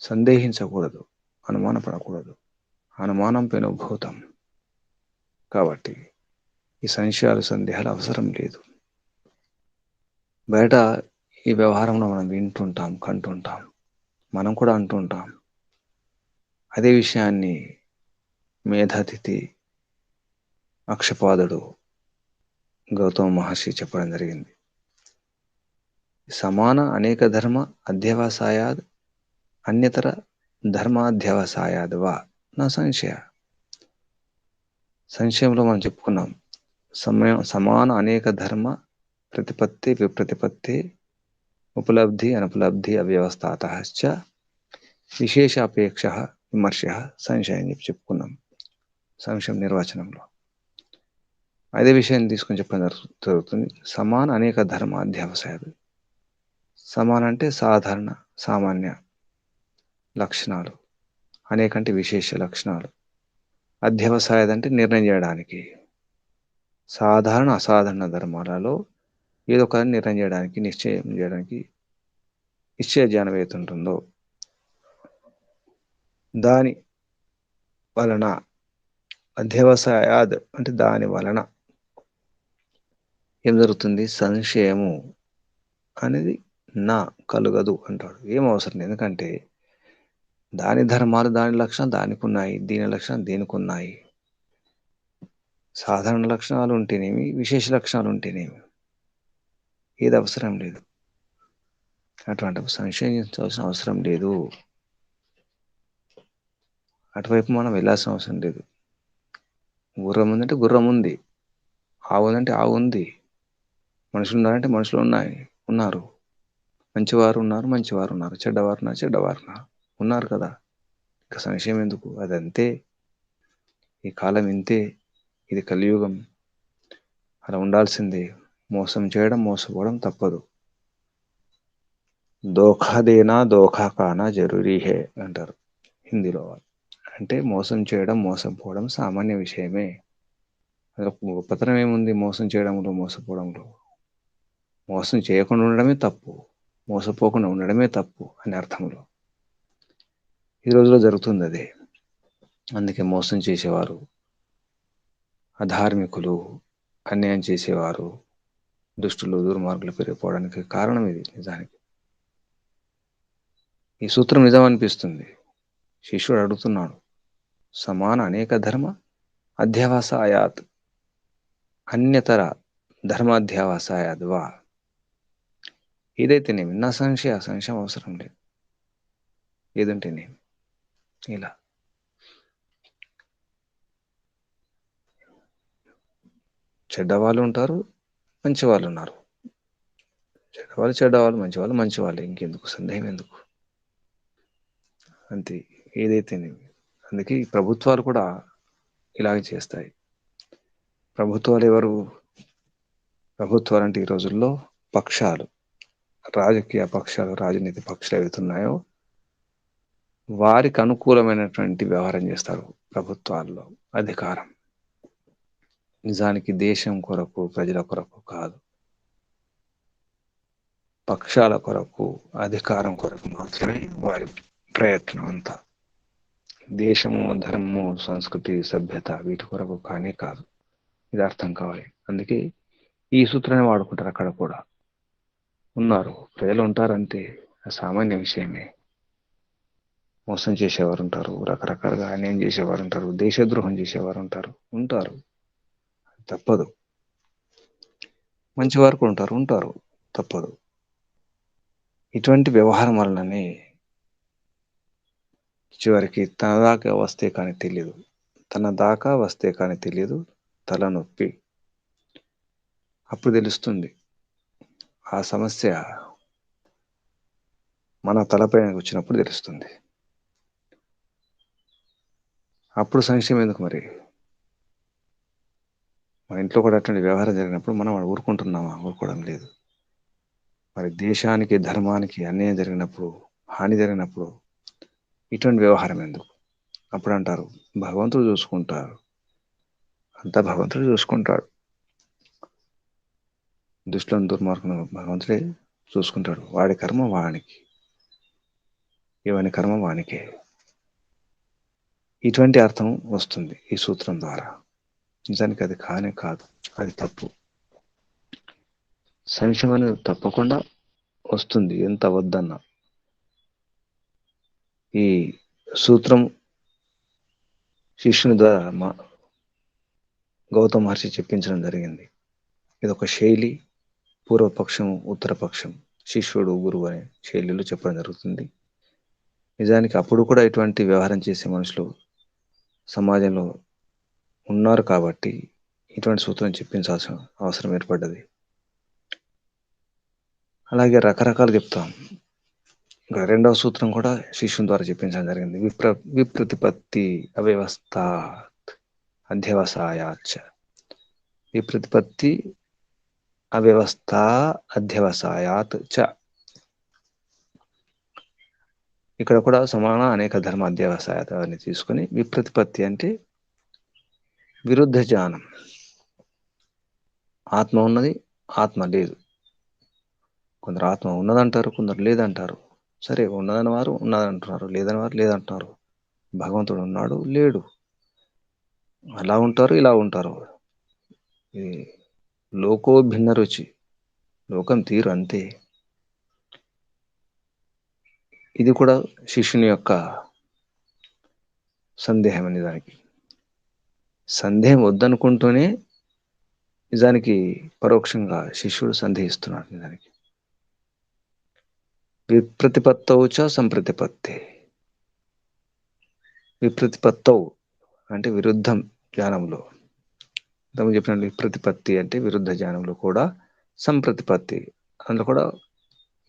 సందేహించకూడదు, అనుమానపడకూడదు. అనుమానం పెనుభూతం. కాబట్టి ఈ సంశయాలు సందేహాలు అవసరం లేదు. బయట ఈ వ్యవహారంలో మనం వింటుంటాం, కంటుంటాం, మనం కూడా అంటుంటాం. అదే విషయాన్ని మేధాతిథి అక్షపాదుడు గౌతమ మహర్షి చెప్పడం జరిగింది. సమాన అనేక ధర్మ అధ్యవసాయాద్ అన్యతర ధర్మాధ్యవసాయాద్ వా నా సంశయ. సంశయంలో మనం చెప్పుకున్నాం, సమాన అనేక ధర్మ ప్రతిపత్తి విప్రతిపత్తి ఉపలబ్ధి అనుపలబ్ధి అవ్యవస్థాతశ్చ విశేష అపేక్ష విమర్శ సంశయం చెప్పి చెప్పుకున్నాం సంశయం నిర్వచనంలో. అదే విషయాన్ని తీసుకొని చెప్పడం జరుగుతుంది. సమాన అనేక ధర్మ అధ్యవసాయాలు. సమాన అంటే సాధారణ సామాన్య లక్షణాలు, అనేక అంటే విశేష లక్షణాలు, అధ్యవసాయద అంటే నిర్ణయం చేయడానికి. సాధారణ అసాధారణ ధర్మాలలో ఏదో ఒక నిర్ణయం చేయడానికి, నిశ్చయం చేయడానికి నిశ్చయ జ్ఞానం ఏతుంటుందో దాని వలన, అధ్యవసాయాద్ అంటే దాని వలన ఏం జరుగుతుంది? సంశయము అనేది నా కలుగదు అంటాడు. ఏం అవసరం లేదు. ఎందుకంటే దాని ధర్మాలు దాని లక్షణాలు దానికి ఉన్నాయి, దీని లక్షణాలు దీనికి ఉన్నాయి. సాధారణ లక్షణాలు ఉంటేనేమి, విశేష లక్షణాలు ఉంటేనేమి, ఏది అవసరం లేదు. అటువంటి సంశయించాల్సిన అవసరం లేదు. అటువైపు మనం వెళ్ళాల్సిన అవసరం లేదు. గుర్రం ఉందంటే గుర్రం ఉంది, ఆవు ఉందంటే ఆవు ఉంది, మనుషులు ఉన్నారంటే మనుషులు ఉన్నారు, మంచివారు ఉన్నారు, మంచివారు ఉన్నారు, చెడ్డవారు ఉన్నారు, చెడ్డవారు ఉన్నారు కదా. ఇక సంశయం ఎందుకు? అదంతే, ఈ కాలం ఇంతే, ఇది కలియుగం, అలా ఉండాల్సిందే. మోసం చేయడం, మోసపోవడం తప్పదు. దోఖా దేనా దోఖా కానా జరూరీ హే అంటారు హిందీలో. అంటే మోసం చేయడం, మోసం పోవడం సామాన్య విషయమే. అందులో గొప్పతనం ఏముంది మోసం చేయడంలో, మోసపోవడంలో? మోసం చేయకుండా ఉండడమే తప్పు, మోసపోకుండా ఉండడమే తప్పు అనే అర్థంలో ఈ రోజులో జరుగుతుంది అదే. అందుకే మోసం చేసేవారు, అధార్మికులు, అన్యాయం చేసేవారు, దుష్టులు, దుర్మార్గులు పెరిగిపోవడానికి కారణం ఇది. నిజానికి ఈ సూత్రం నిజం అనిపిస్తుంది. శిష్యుడు అడుగుతున్నాడు, సమాన అనేక ధర్మ అధ్యవసాయాత్ అన్యతర ధర్మాధ్యవసాయాద్ వా. ఏదైతేనేమి నా సంశయం అవసరం లేదు, ఏదంటేనేమి. ఇలా చెడ్డవాళ్ళు ఉంటారు, మంచి వాళ్ళు ఉన్నారు. చెడ్డవాళ్ళు, మంచివాళ్ళు మంచివాళ్ళు. ఇంకెందుకు సందేహం ఎందుకు? అంతే, ఏదైతేనేమి. అందుకే ఈ ప్రభుత్వాలు కూడా ఇలాగే చేస్తాయి. ప్రభుత్వాలు ఎవరు? ప్రభుత్వాలు అంటే ఈ రోజుల్లో పక్షాలు, రాజకీయ పక్షాలు, రాజనీతి పక్షాలు ఏవైతున్నాయో వారికి అనుకూలమైనటువంటి వ్యవహారం చేస్తారు ప్రభుత్వాల్లో. అధికారం నిజానికి దేశం కొరకు, ప్రజల కొరకు కాదు. పక్షాల కొరకు, అధికారం కొరకు మాత్రమే వారి ప్రయత్నం అంతా. దేశము, ధర్మము, సంస్కృతి, సభ్యత వీటి కొరకు కానే కాదు. ఇది అర్థం కావాలి. అందుకే ఈ సూత్రాన్ని వాడుకుంటారు. అక్కడ కూడా ఉన్నారు, ప్రజలు ఉంటారంతే, సామాన్య విషయమే. మోసం చేసేవారు ఉంటారు, రకరకాలుగా అన్యాయం చేసేవారు ఉంటారు, దేశద్రోహం చేసేవారు ఉంటారు. తప్పదు. మంచి వారు కూడా ఉంటారు, తప్పదు. ఇటువంటి వ్యవహారం వలననే చివరికి తన దాకా వస్తే కానీ తెలియదు తలనొప్పి. అప్పుడు తెలుస్తుంది ఆ సమస్య మన తలపైన వచ్చినప్పుడు తెలుస్తుంది. అప్పుడు సంశయం ఎందుకు మరి? మన ఇంట్లో కూడా అటువంటి వ్యవహారం జరిగినప్పుడు మనం ఊరుకుంటున్నామా? ఊరుకోవడం లేదు. మరి దేశానికి, ధర్మానికి అన్యాయం జరిగినప్పుడు, హాని జరిగినప్పుడు ఇటువంటి వ్యవహారం ఎందుకు? అప్పుడు అంటారు భగవంతుడు చూసుకుంటారు, అంతా భగవంతుడు చూసుకుంటాడు, దుష్టులను దుర్మార్గులను భగవంతుడే చూసుకుంటాడు, వాడి కర్మ వానికి, ఇవని కర్మ వానికే. ఇటువంటి అర్థం వస్తుంది ఈ సూత్రం ద్వారా. నిజానికి అది కానే కాదు, అది తప్పు. సంశయం అనేది తప్పకుండా వస్తుంది, ఎంత వద్దన్నా. ఈ సూత్రం శిష్యుని ద్వారా గౌతమ మహర్షి చెప్పించడం జరిగింది. ఇది ఒక శైలి, పూర్వపక్షం, ఉత్తరపక్షం, శిష్యుడు, గురువు అనే శైలిలో చెప్పడం జరుగుతుంది. నిజానికి అప్పుడు కూడా ఇటువంటి వ్యవహారం చేసే మనుషులు సమాజంలో ఉన్నారు కాబట్టి ఇటువంటి సూత్రం చెప్పించాల్సిన అవసరం ఏర్పడ్డది. అలాగే రకరకాలు చెప్తాం. ఇంకా రెండవ సూత్రం కూడా శిష్యుని ద్వారా చెప్పించడం జరిగింది. విప్రతిపత్తి అవ్యవస్థ అధ్యవసాయాచ. విప్రతిపత్తి అవ్యవస్థ అధ్యవసాయాత్ చ. ఇక్కడ కూడా సమాన అనేక ధర్మ అధ్యవసాయాత్ అని తీసుకొని, విప్రతిపత్తి అంటే విరుద్ధ జ్ఞానం. ఆత్మ ఉన్నది, ఆత్మ లేదు. కొందరు ఆత్మ ఉన్నదంటారు, కొందరు లేదంటారు. సరే, ఉన్నదని వారు ఉన్నదంటున్నారు, లేదని వారు లేదంటున్నారు. భగవంతుడు ఉన్నాడు, లేడు, అలా ఉంటారు, ఇలా ఉంటారు. ఇది లోకో భిన్న రుచి, లోకం తీరు అంతే. ఇది కూడా శిష్యుని యొక్క సందేహం. నిజానికి సందేహం వద్దనుకుంటూనే నిజానికి పరోక్షంగా శిష్యుడు సందేహిస్తున్నాడు. నిజానికి విప్రతిపత్తౌ చ సంప్రతిపత్తి. విప్రతిపత్తౌ అంటే విరుద్ధం జ్ఞానంలో, ఇంతకు చెప్పినట్టు విప్రతిపత్తి అంటే విరుద్ధ జ్ఞానంలో కూడా సంప్రతిపత్తి, అందులో కూడా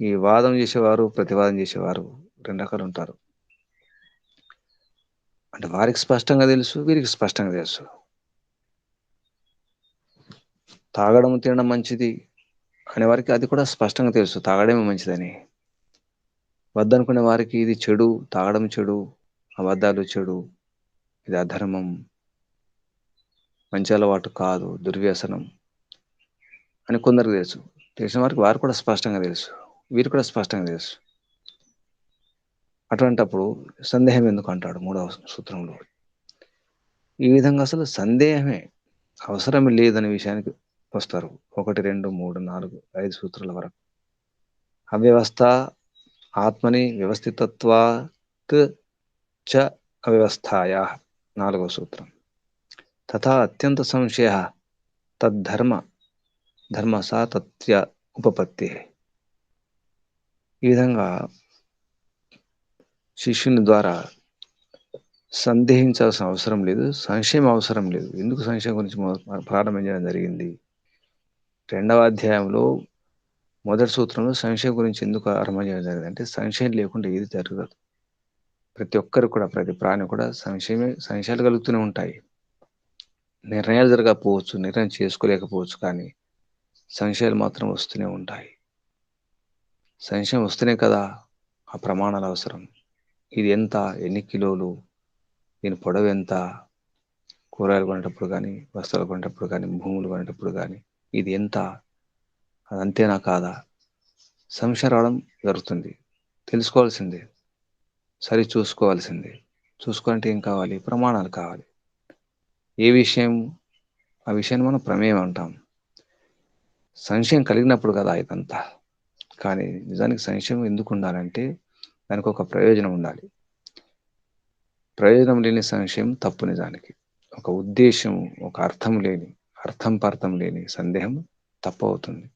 ఈ వాదం చేసేవారు, ప్రతివాదం చేసేవారు రెండు రకాలు ఉంటారు. అంటే వారికి స్పష్టంగా తెలుసు, వీరికి స్పష్టంగా తెలుసు. తాగడం, తినడం మంచిది అనే వారికి అది కూడా స్పష్టంగా తెలుసు, తాగడమే మంచిదని. వద్దనుకునే వారికి ఇది చెడు, తాగడం చెడు, అబద్ధాలు చెడు, ఇది అధర్మం, మంచి అలవాటు కాదు, దుర్వ్యసనం అని కొందరికి తెలుసు. తెలిసిన వారికి వారు కూడా స్పష్టంగా తెలుసు, వీరు కూడా స్పష్టంగా తెలుసు. అటువంటప్పుడు సందేహం ఎందుకు అంటాడు మూడవ సూత్రంలో. ఈ విధంగా అసలు సందేహమే అవసరం లేదనే విషయానికి వస్తారు. 1, 2, 3, 4, 5 సూత్రాల వరకు. అవ్యవస్థ ఆత్మని వ్యవస్థితత్వాత్ చ అవ్యవస్థాయా 4వ సూత్రం. తథా అత్యంత సంశయ ధర్మ సాతత్య ఉపపత్తి. ఈ విధంగా శిష్యుని ద్వారా సందేహించాల్సిన అవసరం లేదు, సంశయం అవసరం లేదు. ఎందుకు సంశయం గురించి ప్రారంభం చేయడం జరిగింది? 2వ అధ్యాయంలో మొదటి సూత్రంలో సంశయం గురించి ఎందుకు ఆరంభం చేయడం జరిగింది అంటే, సంశయం లేకుండా ఏది జరగదు. ప్రతి ఒక్కరు కూడా, ప్రతి ప్రాణి కూడా సంశయాలు కలుగుతూనే ఉంటాయి. నిర్ణయాలు జరగకపోవచ్చు, నిర్ణయం చేసుకోలేకపోవచ్చు, కానీ సంశయాలు మాత్రం వస్తూనే ఉంటాయి. సంశయం వస్తేనే కదా ఆ ప్రమాణాలు అవసరం. ఇది ఎంత, ఎన్ని కిలోలు, దీని పొడవు ఎంత, కూరగాయలు కొనేటప్పుడు కానీ, వస్తువులు కొనేటప్పుడు కానీ, భూములు కొనేటప్పుడు కానీ ఇది ఎంత, అది అంతేనా కాదా, సంశయం రావడం జరుగుతుంది. తెలుసుకోవాల్సిందే, సరి చూసుకోవాల్సిందే. చూసుకోవాలంటే ఏం కావాలి? ప్రమాణాలు కావాలి. ఏ విషయం? ఆ విషయాన్ని మనం ప్రమేయం అంటాం. సంశయం కలిగినప్పుడు కదా ఇదంతా. కానీ నిజానికి సంశయం ఎందుకు ఉండాలంటే దానికి ఒక ప్రయోజనం ఉండాలి. ప్రయోజనం లేని సంశయం తప్పు నిజానికి. ఒక ఉద్దేశం, ఒక అర్థం పర్థం లేని సందేహం తప్పు అవుతుంది.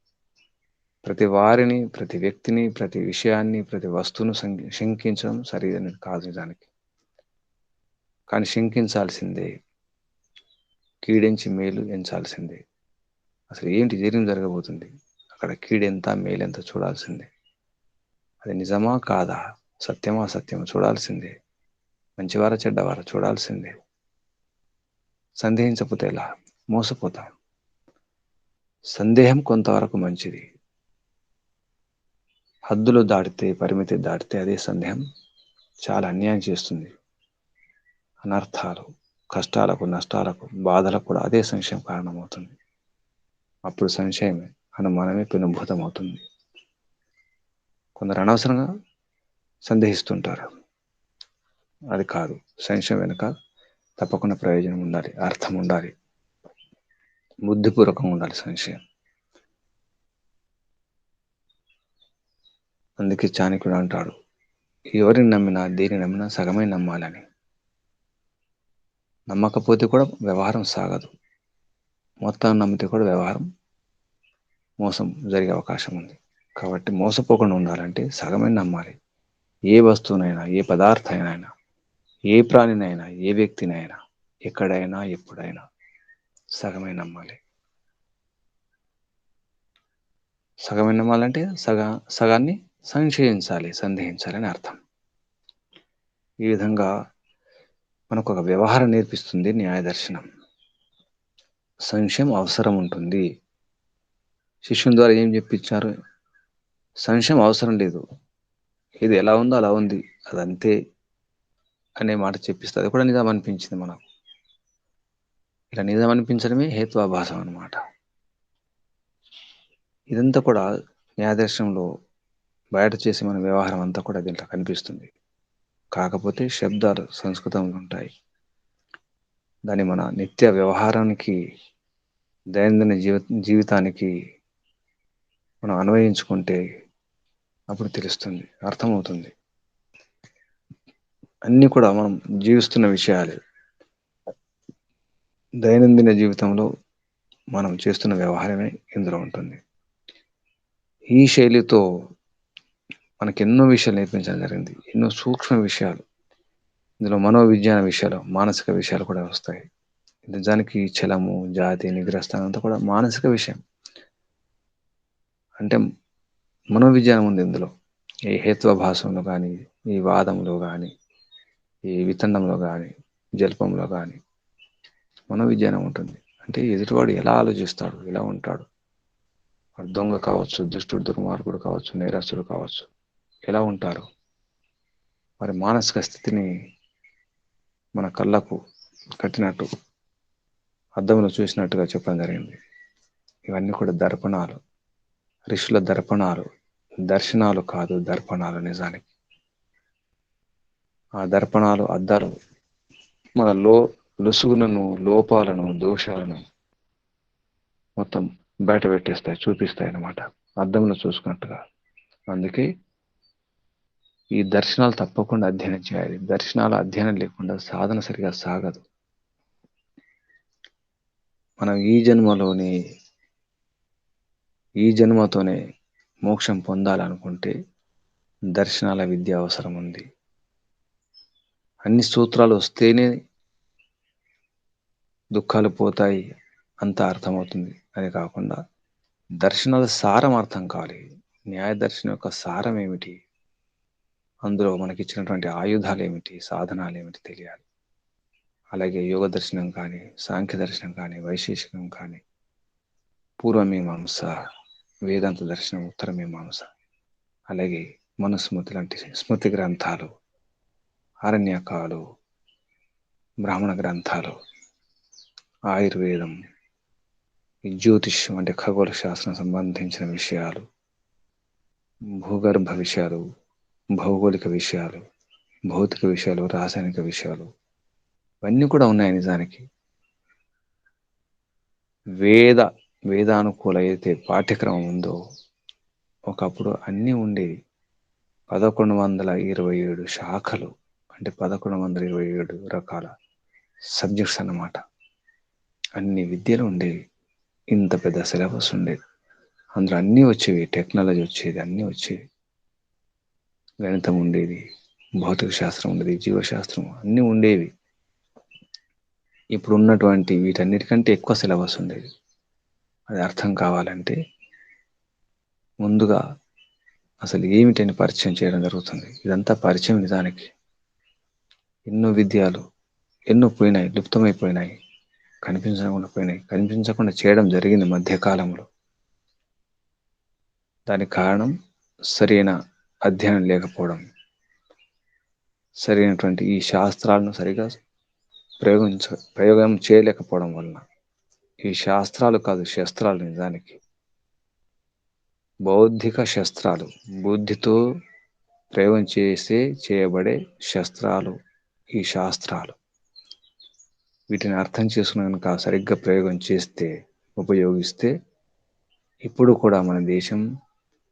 ప్రతి వారిని, ప్రతి వ్యక్తిని, ప్రతి విషయాన్ని, ప్రతి వస్తువును శంకించడం సరైనది కాదు నిజానికి. కానీ శంకించాల్సిందే. కీడెంచి మేలు ఎంచాల్సిందే. అసలు ఏంటి ఏం జరగబోతుంది? అక్కడ కీడెంత, మేలెంత చూడాల్సిందే. అది నిజమా కాదా? సత్యమా అసత్యమా చూడాల్సిందే. మంచివారా చెడ్డవారా చూడాల్సిందే. సందేహించకపోతే ఎలా? మోసపోతాం. సందేహం కొంతవరకు మంచిది. హద్దులు దాటితే, పరిమితి దాటితే అదే సందేహం చాలా అన్యాయం చేస్తుంది. అనర్థాలు, కష్టాలకు, నష్టాలకు, బాధలకు కూడా అదే సంశయం కారణమవుతుంది. అప్పుడు సంశయమే అనుమానమే పెనుభూతమవుతుంది. కొందరు అనవసరంగా సందేహిస్తుంటారు. అది కాదు. సంశయం వెనుక తప్పకుండా ప్రయోజనం ఉండాలి, అర్థం ఉండాలి, బుద్ధిపూర్వకంగా ఉండాలి సంశయం. అందుకే చాణక్యుడు అంటాడు, ఎవరిని నమ్మినా, దేని నమ్మినా సగమే నమ్మాలని. నమ్మకపోతే కూడా వ్యవహారం సాగదు. మొత్తం నమ్మితే కూడా వ్యవహారం మోసం జరిగే అవకాశం ఉంది. కాబట్టి మోసపోకుండా ఉండాలంటే సగమే నమ్మాలి. ఏ వస్తువునైనా, ఏ పదార్థానైనా, ఏ ప్రాణినైనా, ఏ వ్యక్తినైనా, ఎక్కడైనా, ఎప్పుడైనా సగమే నమ్మాలి. సగమే నమ్మాలంటే సగాన్ని సంశయించాలి, సందేహించాలి అని అర్థం. ఈ విధంగా మనకు ఒక వ్యవహారం నేర్పిస్తుంది న్యాయదర్శనం. సంశయం అవసరం ఉంటుంది. శిష్యుని ద్వారా ఏం చెప్పించారు? సంశయం అవసరం లేదు, ఇది ఎలా ఉందో అలా ఉంది, అదంతే అనే మాట చెప్పిస్తే అది కూడా నిజం అనిపించింది మనకు. ఇలా నిజం అనిపించడమే హేత్వాభాసం అన్నమాట. ఇదంతా కూడా న్యాయదర్శనంలో బయట చేసే మన వ్యవహారం అంతా కూడా దీంట్లో కనిపిస్తుంది. కాకపోతే శబ్దాలు సంస్కృతంలో ఉంటాయి. దాన్ని మన నిత్య వ్యవహారానికి, దైనందిన జీవితానికి మనం అన్వయించుకుంటే అప్పుడు తెలుస్తుంది, అర్థమవుతుంది. అన్నీ కూడా మనం జీవిస్తున్న విషయాలే. దైనందిన జీవితంలో మనం చేస్తున్న వ్యవహారమే ఇందులో ఉంటుంది. ఈ శైలితో మనకి ఎన్నో విషయాలు నేర్పించడం జరిగింది. ఎన్నో సూక్ష్మ విషయాలు. ఇందులో మనోవిజ్ఞాన విషయాలు, మానసిక విషయాలు కూడా వస్తాయి. నిజానికి చలము, జాతి, నిగ్రహస్థానం అంతా కూడా మానసిక విషయం. అంటే మనోవిజ్ఞానం ఉంది ఇందులో. ఈ హేత్వాభాసంలో కానీ, ఈ వాదంలో కానీ, ఈ వితండంలో కానీ, జల్పంలో కానీ మనోవిజ్ఞానం ఉంటుంది. అంటే ఎదుటివాడు ఎలా ఆలోచిస్తాడు, ఎలా ఉంటాడు, వాడు దొంగ కావచ్చు, దుష్టుడు, దుర్మార్గుడు కావచ్చు, నేరస్తుడు కావచ్చు, ఎలా ఉంటారు, వారి మానసిక స్థితిని మన కళ్ళకు కట్టినట్టు, అద్దంలో చూసినట్టుగా చెప్పడం జరిగింది. ఇవన్నీ కూడా దర్పణాలు, ఋషుల దర్పణాలు. దర్శనాలు కాదు, దర్పణాలు నిజానికి. ఆ దర్పణాలు, అద్దాలు మన లొసుగులను, లోపాలను, దోషాలను మొత్తం బయట పెట్టేస్తాయి, చూపిస్తాయి అన్నమాట, అద్దంలో చూసుకున్నట్టుగా. అందుకే ఈ దర్శనాలు తప్పకుండా అధ్యయనం చేయాలి. దర్శనాల అధ్యయనం లేకుండా సాధన సరిగా సాగదు. మనం ఈ జన్మతోనే మోక్షం పొందాలనుకుంటే దర్శనాల విద్య అవసరం ఉంది. అన్ని సూత్రాలు వస్తేనే దుఃఖాలు పోతాయి అంత అర్థమవుతుంది అని కాకుండా దర్శనాల సారం అర్థం కావాలి. న్యాయ దర్శనం యొక్క సారం ఏమిటి, అందులో మనకి ఇచ్చినటువంటి ఆయుధాలు ఏమిటి, సాధనాలు ఏమిటి తెలియాలి. అలాగే యోగ దర్శనం కానీ, సాంఖ్య దర్శనం కానీ, వైశేషికం కానీ, పూర్వమీమాంస, వేదాంత దర్శనం, ఉత్తర మీమాంస, అలాగే మనుస్మృతి లాంటి స్మృతి గ్రంథాలు, అరణ్యకాలు, బ్రాహ్మణ గ్రంథాలు, ఆయుర్వేదం, ఈ జ్యోతిష్యం అంటే ఖగోళ శాస్త్రం సంబంధించిన విషయాలు, ఇవన్నీ కూడా దర్శనాల సారం అన్నమాట. ఈ దర్శనాల సారం భూగర్భ విషయాలు, భౌగోళిక విషయాలు, భౌతిక విషయాలు, రాసాయనిక విషయాలు ఇవన్నీ కూడా ఉన్నాయి నిజానికి. వేద వేదానుకూల అయితే పాఠ్యక్రమం ఉందో ఒకప్పుడు అన్నీ ఉండేవి. 1127 శాఖలు, అంటే 1127 రకాల సబ్జెక్ట్స్ అన్నమాట. అన్ని విద్యలు ఉండేవి. ఇంత పెద్ద సిలబస్ ఉండేది. అందులో అన్నీ వచ్చేవి. టెక్నాలజీ వచ్చేది, అన్నీ వచ్చేవి. గణితం ఉండేది, భౌతిక శాస్త్రం ఉండేది, జీవశాస్త్రం అన్నీ ఉండేవి. ఇప్పుడు ఉన్నటువంటి వీటన్నిటికంటే ఎక్కువ సిలబస్ ఉండేది. అది అర్థం కావాలంటే ముందుగా అసలు ఏమిటని పరిచయం చేయడం జరుగుతుంది. ఇదంతా పరిచయం నిజానికి. ఎన్నో విద్యలు ఎన్నో పోయినాయి, లుప్తమైపోయినాయి, కనిపించకుండా పోయినాయి, కనిపించకుండా చేయడం జరిగింది మధ్యకాలంలో. దానికి కారణం సరైన అధ్యయనం లేకపోవడం, సరైనటువంటి ఈ శాస్త్రాలను సరిగా ప్రయోగం చేయలేకపోవడం వలన. ఈ శాస్త్రాలు కాదు, శస్త్రాలు నిజానికి. బౌద్ధిక శస్త్రాలు, బుద్ధితో ప్రయోగం చేసే చేయబడే శస్త్రాలు ఈ శాస్త్రాలు. వీటిని అర్థం చేసుకుని కనుక సరిగ్గా ప్రయోగం చేస్తే, ఉపయోగిస్తే ఇప్పుడు కూడా మన దేశం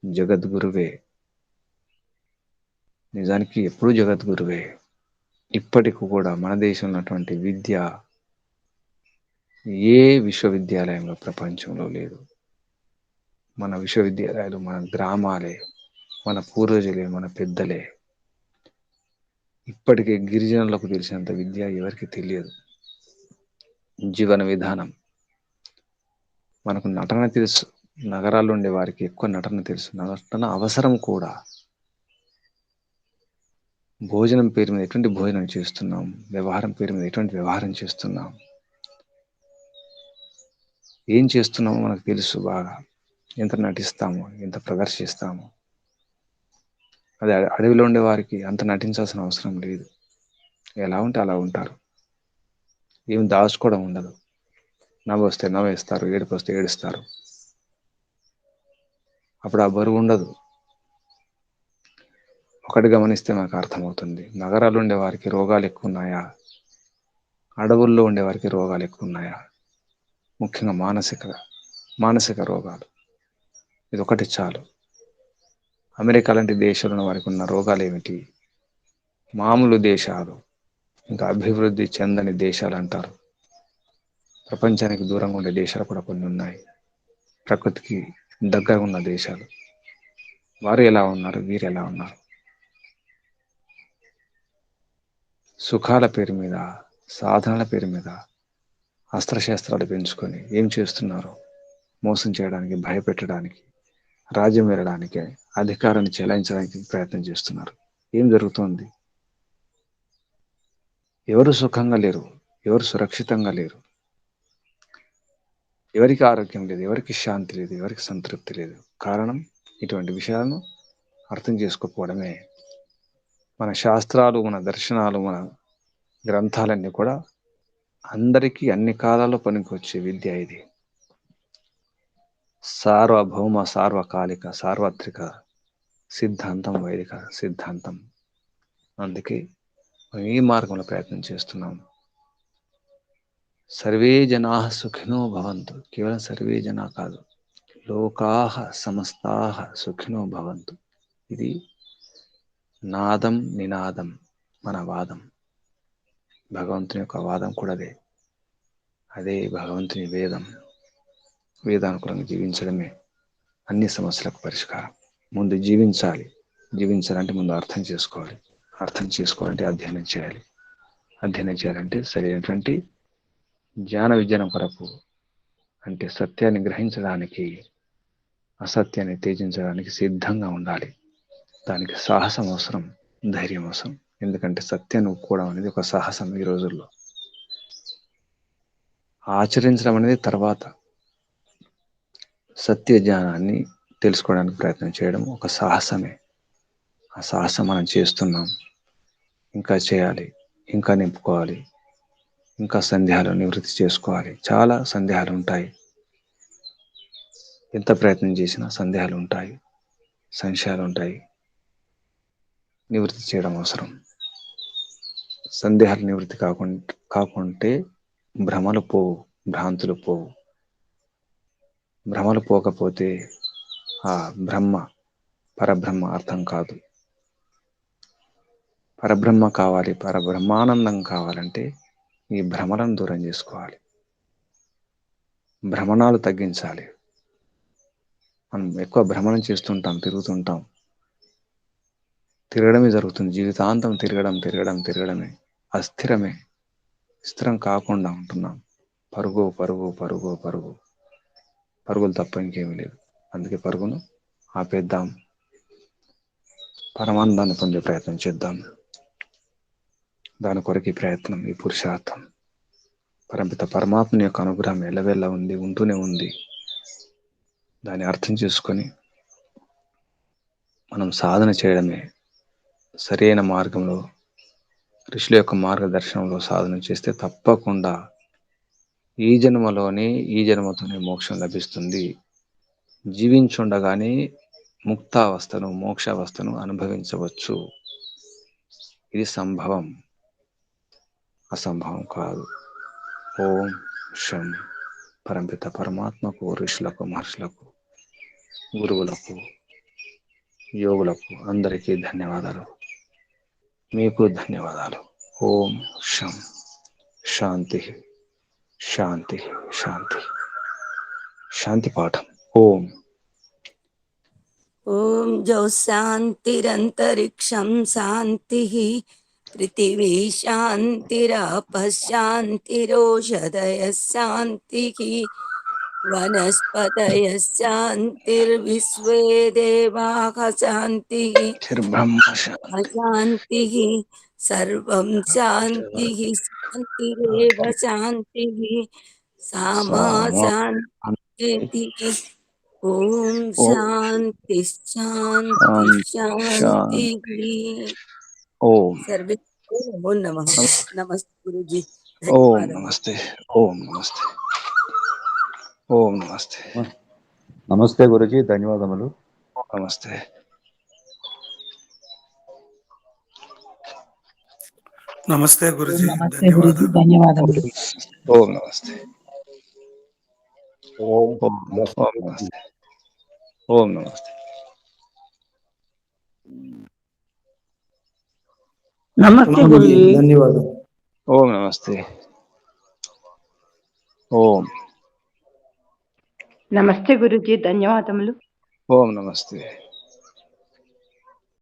జగద్గురువే. నిజానికి ఎప్పుడూ జగద్గురువే. ఇప్పటికి కూడా మన దేశంలో ఉన్నటువంటి విద్య ఏ విశ్వవిద్యాలయంలో ప్రపంచంలో లేదు. మన విశ్వవిద్యాలయాలు మన గ్రామాలే, మన పూర్వజులే, మన పెద్దలే. ఇప్పటికే గిరిజనులకు తెలిసినంత విద్య ఎవరికి తెలియదు. జీవన విధానం, మనకు నటన తెలుసు. నగరాల్లో ఉండే వారికి ఎక్కువ నటన తెలుసు, నటన అవసరం కూడా. భోజనం పేరు మీద ఎటువంటి భోజనం చేస్తున్నాం, వ్యవహారం పేరు మీద ఎటువంటి వ్యవహారం చేస్తున్నాం, ఏం చేస్తున్నామో మనకు తెలుసు బాగా. ఎంత నటిస్తామో, ఎంత ప్రదర్శిస్తామో. అదే అడవిలో ఉండే వారికి అంత నటించాల్సిన అవసరం లేదు. ఎలా ఉంటే అలా ఉంటారు. ఏం దాచుకోవడం ఉండదు. నవ్వు వస్తే నవ్వేస్తారు, ఏడుపు వస్తే ఏడుస్తారు. అప్పుడు ఆ బరువు ఉండదు. ఒకటి గమనిస్తే మనకు అర్థమవుతుంది. నగరాల్లో ఉండే వారికి రోగాలు ఎక్కువ ఉన్నాయా, అడవుల్లో ఉండే వారికి రోగాలు ఎక్కువ ఉన్నాయా? ముఖ్యంగా మానసిక రోగాలు. ఇది ఒకటి చాలు. అమెరికా లాంటి దేశాల్లో ఉన్న వారికి ఉన్న రోగాలు ఏమిటి? మామూలు దేశాలు, ఇంకా అభివృద్ధి చెందని దేశాలు అంటారు. ప్రపంచానికి దూరంగా ఉండే దేశాలు కూడా కొన్ని ఉన్నాయి. ప్రకృతికి దగ్గర ఉన్న దేశాలు. వారు ఎలా ఉన్నారు, వీరు ఎలా ఉన్నారు? సుఖాల పేరు మీద, సాధనల పేరు మీద అస్త్రశస్త్రాలు పెంచుకొని ఏం చేస్తున్నారు? మోసం చేయడానికి, భయపెట్టడానికి, రాజ్యం వెళ్ళడానికి, అధికారాన్ని చెలాయించడానికి ప్రయత్నం చేస్తున్నారు. ఏం జరుగుతోంది? ఎవరు సుఖంగా లేరు, ఎవరు సురక్షితంగా లేరు. ఎవరికి ఆరోగ్యం లేదు, ఎవరికి శాంతి లేదు, ఎవరికి సంతృప్తి లేదు. కారణం ఇటువంటి విషయాలను అర్థం చేసుకోకపోవడమే. మన శాస్త్రాలు, మన దర్శనాలు, మన గ్రంథాలన్నీ కూడా అందరికీ అన్ని కాలాల్లో పనికొచ్చే విద్య ఇది. సార్వభౌమ, సార్వకాలిక, సార్వత్రిక సిద్ధాంతం వైదిక సిద్ధాంతం. అందుకే మనం ఈ మార్గంలో ప్రయత్నం చేస్తున్నాం. సర్వే జనా సుఖినో భవంతు. కేవలం సర్వే జనా కాదు, లోకాః సమస్తాః సుఖినో భవంతు. ఇది నాదం నినాదం, మన వాదం. భగవంతుని యొక్క వాదం కూడా అదే. అదే భగవంతుని వేదం. వేదానుకూలంగా జీవించడమే అన్ని సమస్యలకు పరిష్కారం. ముందు జీవించాలి. జీవించాలంటే ముందు అర్థం చేసుకోవాలి. అర్థం చేసుకోవాలంటే అధ్యయనం చేయాలి. అధ్యయనం చేయాలంటే సరైనటువంటి జ్ఞాన విజ్ఞానం కొరకు, అంటే సత్యాన్ని గ్రహించడానికి, అసత్యాన్ని త్యజించడానికి సిద్ధంగా ఉండాలి. దానికి సాహసం అవసరం, ధైర్యం అవసరం. ఎందుకంటే సత్యాన్ని ఒప్పుకోవడం అనేది ఒక సాహసం ఈ రోజుల్లో. ఆచరించడం అనేది తర్వాత. సత్య జ్ఞానాన్ని తెలుసుకోవడానికి ప్రయత్నం చేయడం ఒక సాహసమే. ఆ సాహసం మనం చేస్తున్నాం. ఇంకా చేయాలి, ఇంకా నింపుకోవాలి, ఇంకా సందేహాలు నివృత్తి చేసుకోవాలి. చాలా సందేహాలు ఉంటాయి. ఎంత ప్రయత్నం చేసినా సందేహాలు ఉంటాయి. సంశయాలు ఉంటాయి, నివృత్తి చేయడం అవసరం. సందేహాలు నివృత్తి కాకుంటే భ్రమలు పోవు, భ్రాంతులు పోవు. భ్రమలు పోకపోతే ఆ బ్రహ్మ పరబ్రహ్మ అర్థం కాదు. పరబ్రహ్మ కావాలి, పరబ్రహ్మానందం కావాలంటే ఈ భ్రమలను దూరం చేసుకోవాలి, భ్రమణాలు తగ్గించాలి. మనం ఎక్కువ భ్రమణం చేస్తుంటాం, తిరుగుతుంటాం, తిరగడమే జరుగుతుంది. జీవితాంతం తిరగడమే, అస్థిరమే. స్థిరం కాకుండా ఉంటున్నాం. పరుగు పరుగు పరుగు పరుగు పరుగులు తప్ప ఇంకేమీ లేదు. అందుకే పరుగును ఆపేద్దాం, పరమానందాన్ని పొందే ప్రయత్నం చేద్దాం. దాని కొరకు ఈ ప్రయత్నం, ఈ పురుషార్థం. పరమిత పరమాత్మ యొక్క అనుగ్రహం ఎల్లవెల్ల ఉంది, ఉంటూనే ఉంది. దాన్ని అర్థం చేసుకొని మనం సాధన చేయడమే. సరైన మార్గంలో, ఋషుల యొక్క మార్గదర్శనంలో సాధన చేస్తే తప్పకుండా ఈ జన్మతోనే మోక్షం లభిస్తుంది. జీవించుండగానే ముక్తావస్థను, మోక్షావస్థను అనుభవించవచ్చు. ఇది సంభవం, అసంభవం కాదు. ఓం శం. పరమిత పరమాత్మకు, ఋషులకు, మహర్షులకు, గురువులకు, యోగులకు అందరికీ ధన్యవాదాలు. మీకు ధన్యవాదాలు. ఓం శం. శాంతి శాంతి శాంతి. శాంతి పాఠం. ఓం. ఓం జౌ శాంతిరంతరిక్షం శాంతిః, పృథివీ శాంతిరాపః శాంతిరోషధయః శాంతిః, వనస్పతయః శాంతిర్విశ్వే దేవాః శాంతిః, బ్రహ్మ శాంతి. శాంతిః. సర్వం శాంతిః, శాంతిరేవ శాంతిః, సామా శాంతిః. ఓం శాంతి శాంతి శాంతి. ఓం. సర్వే నమో నమః. నమస్తే గురుజీ. ఓం నమస్తే. ఓం నమస్తే. ఓం నమస్తే. నమస్తే గురుజీ, ధన్యవాదములు. నమస్తే. నమస్తే గురుజీ, నమస్తే గురుజీ, ధన్యవాదములు. ఓం నమస్తే. ఓం నమస్తే. ఓం నమస్తే. నమస్తే గురుజీ, ధన్యవాదాలు. ఓం నమస్తే. ఓం. నమస్తే గురుజీ, ధన్యవాదములు. ఓం నమస్తే.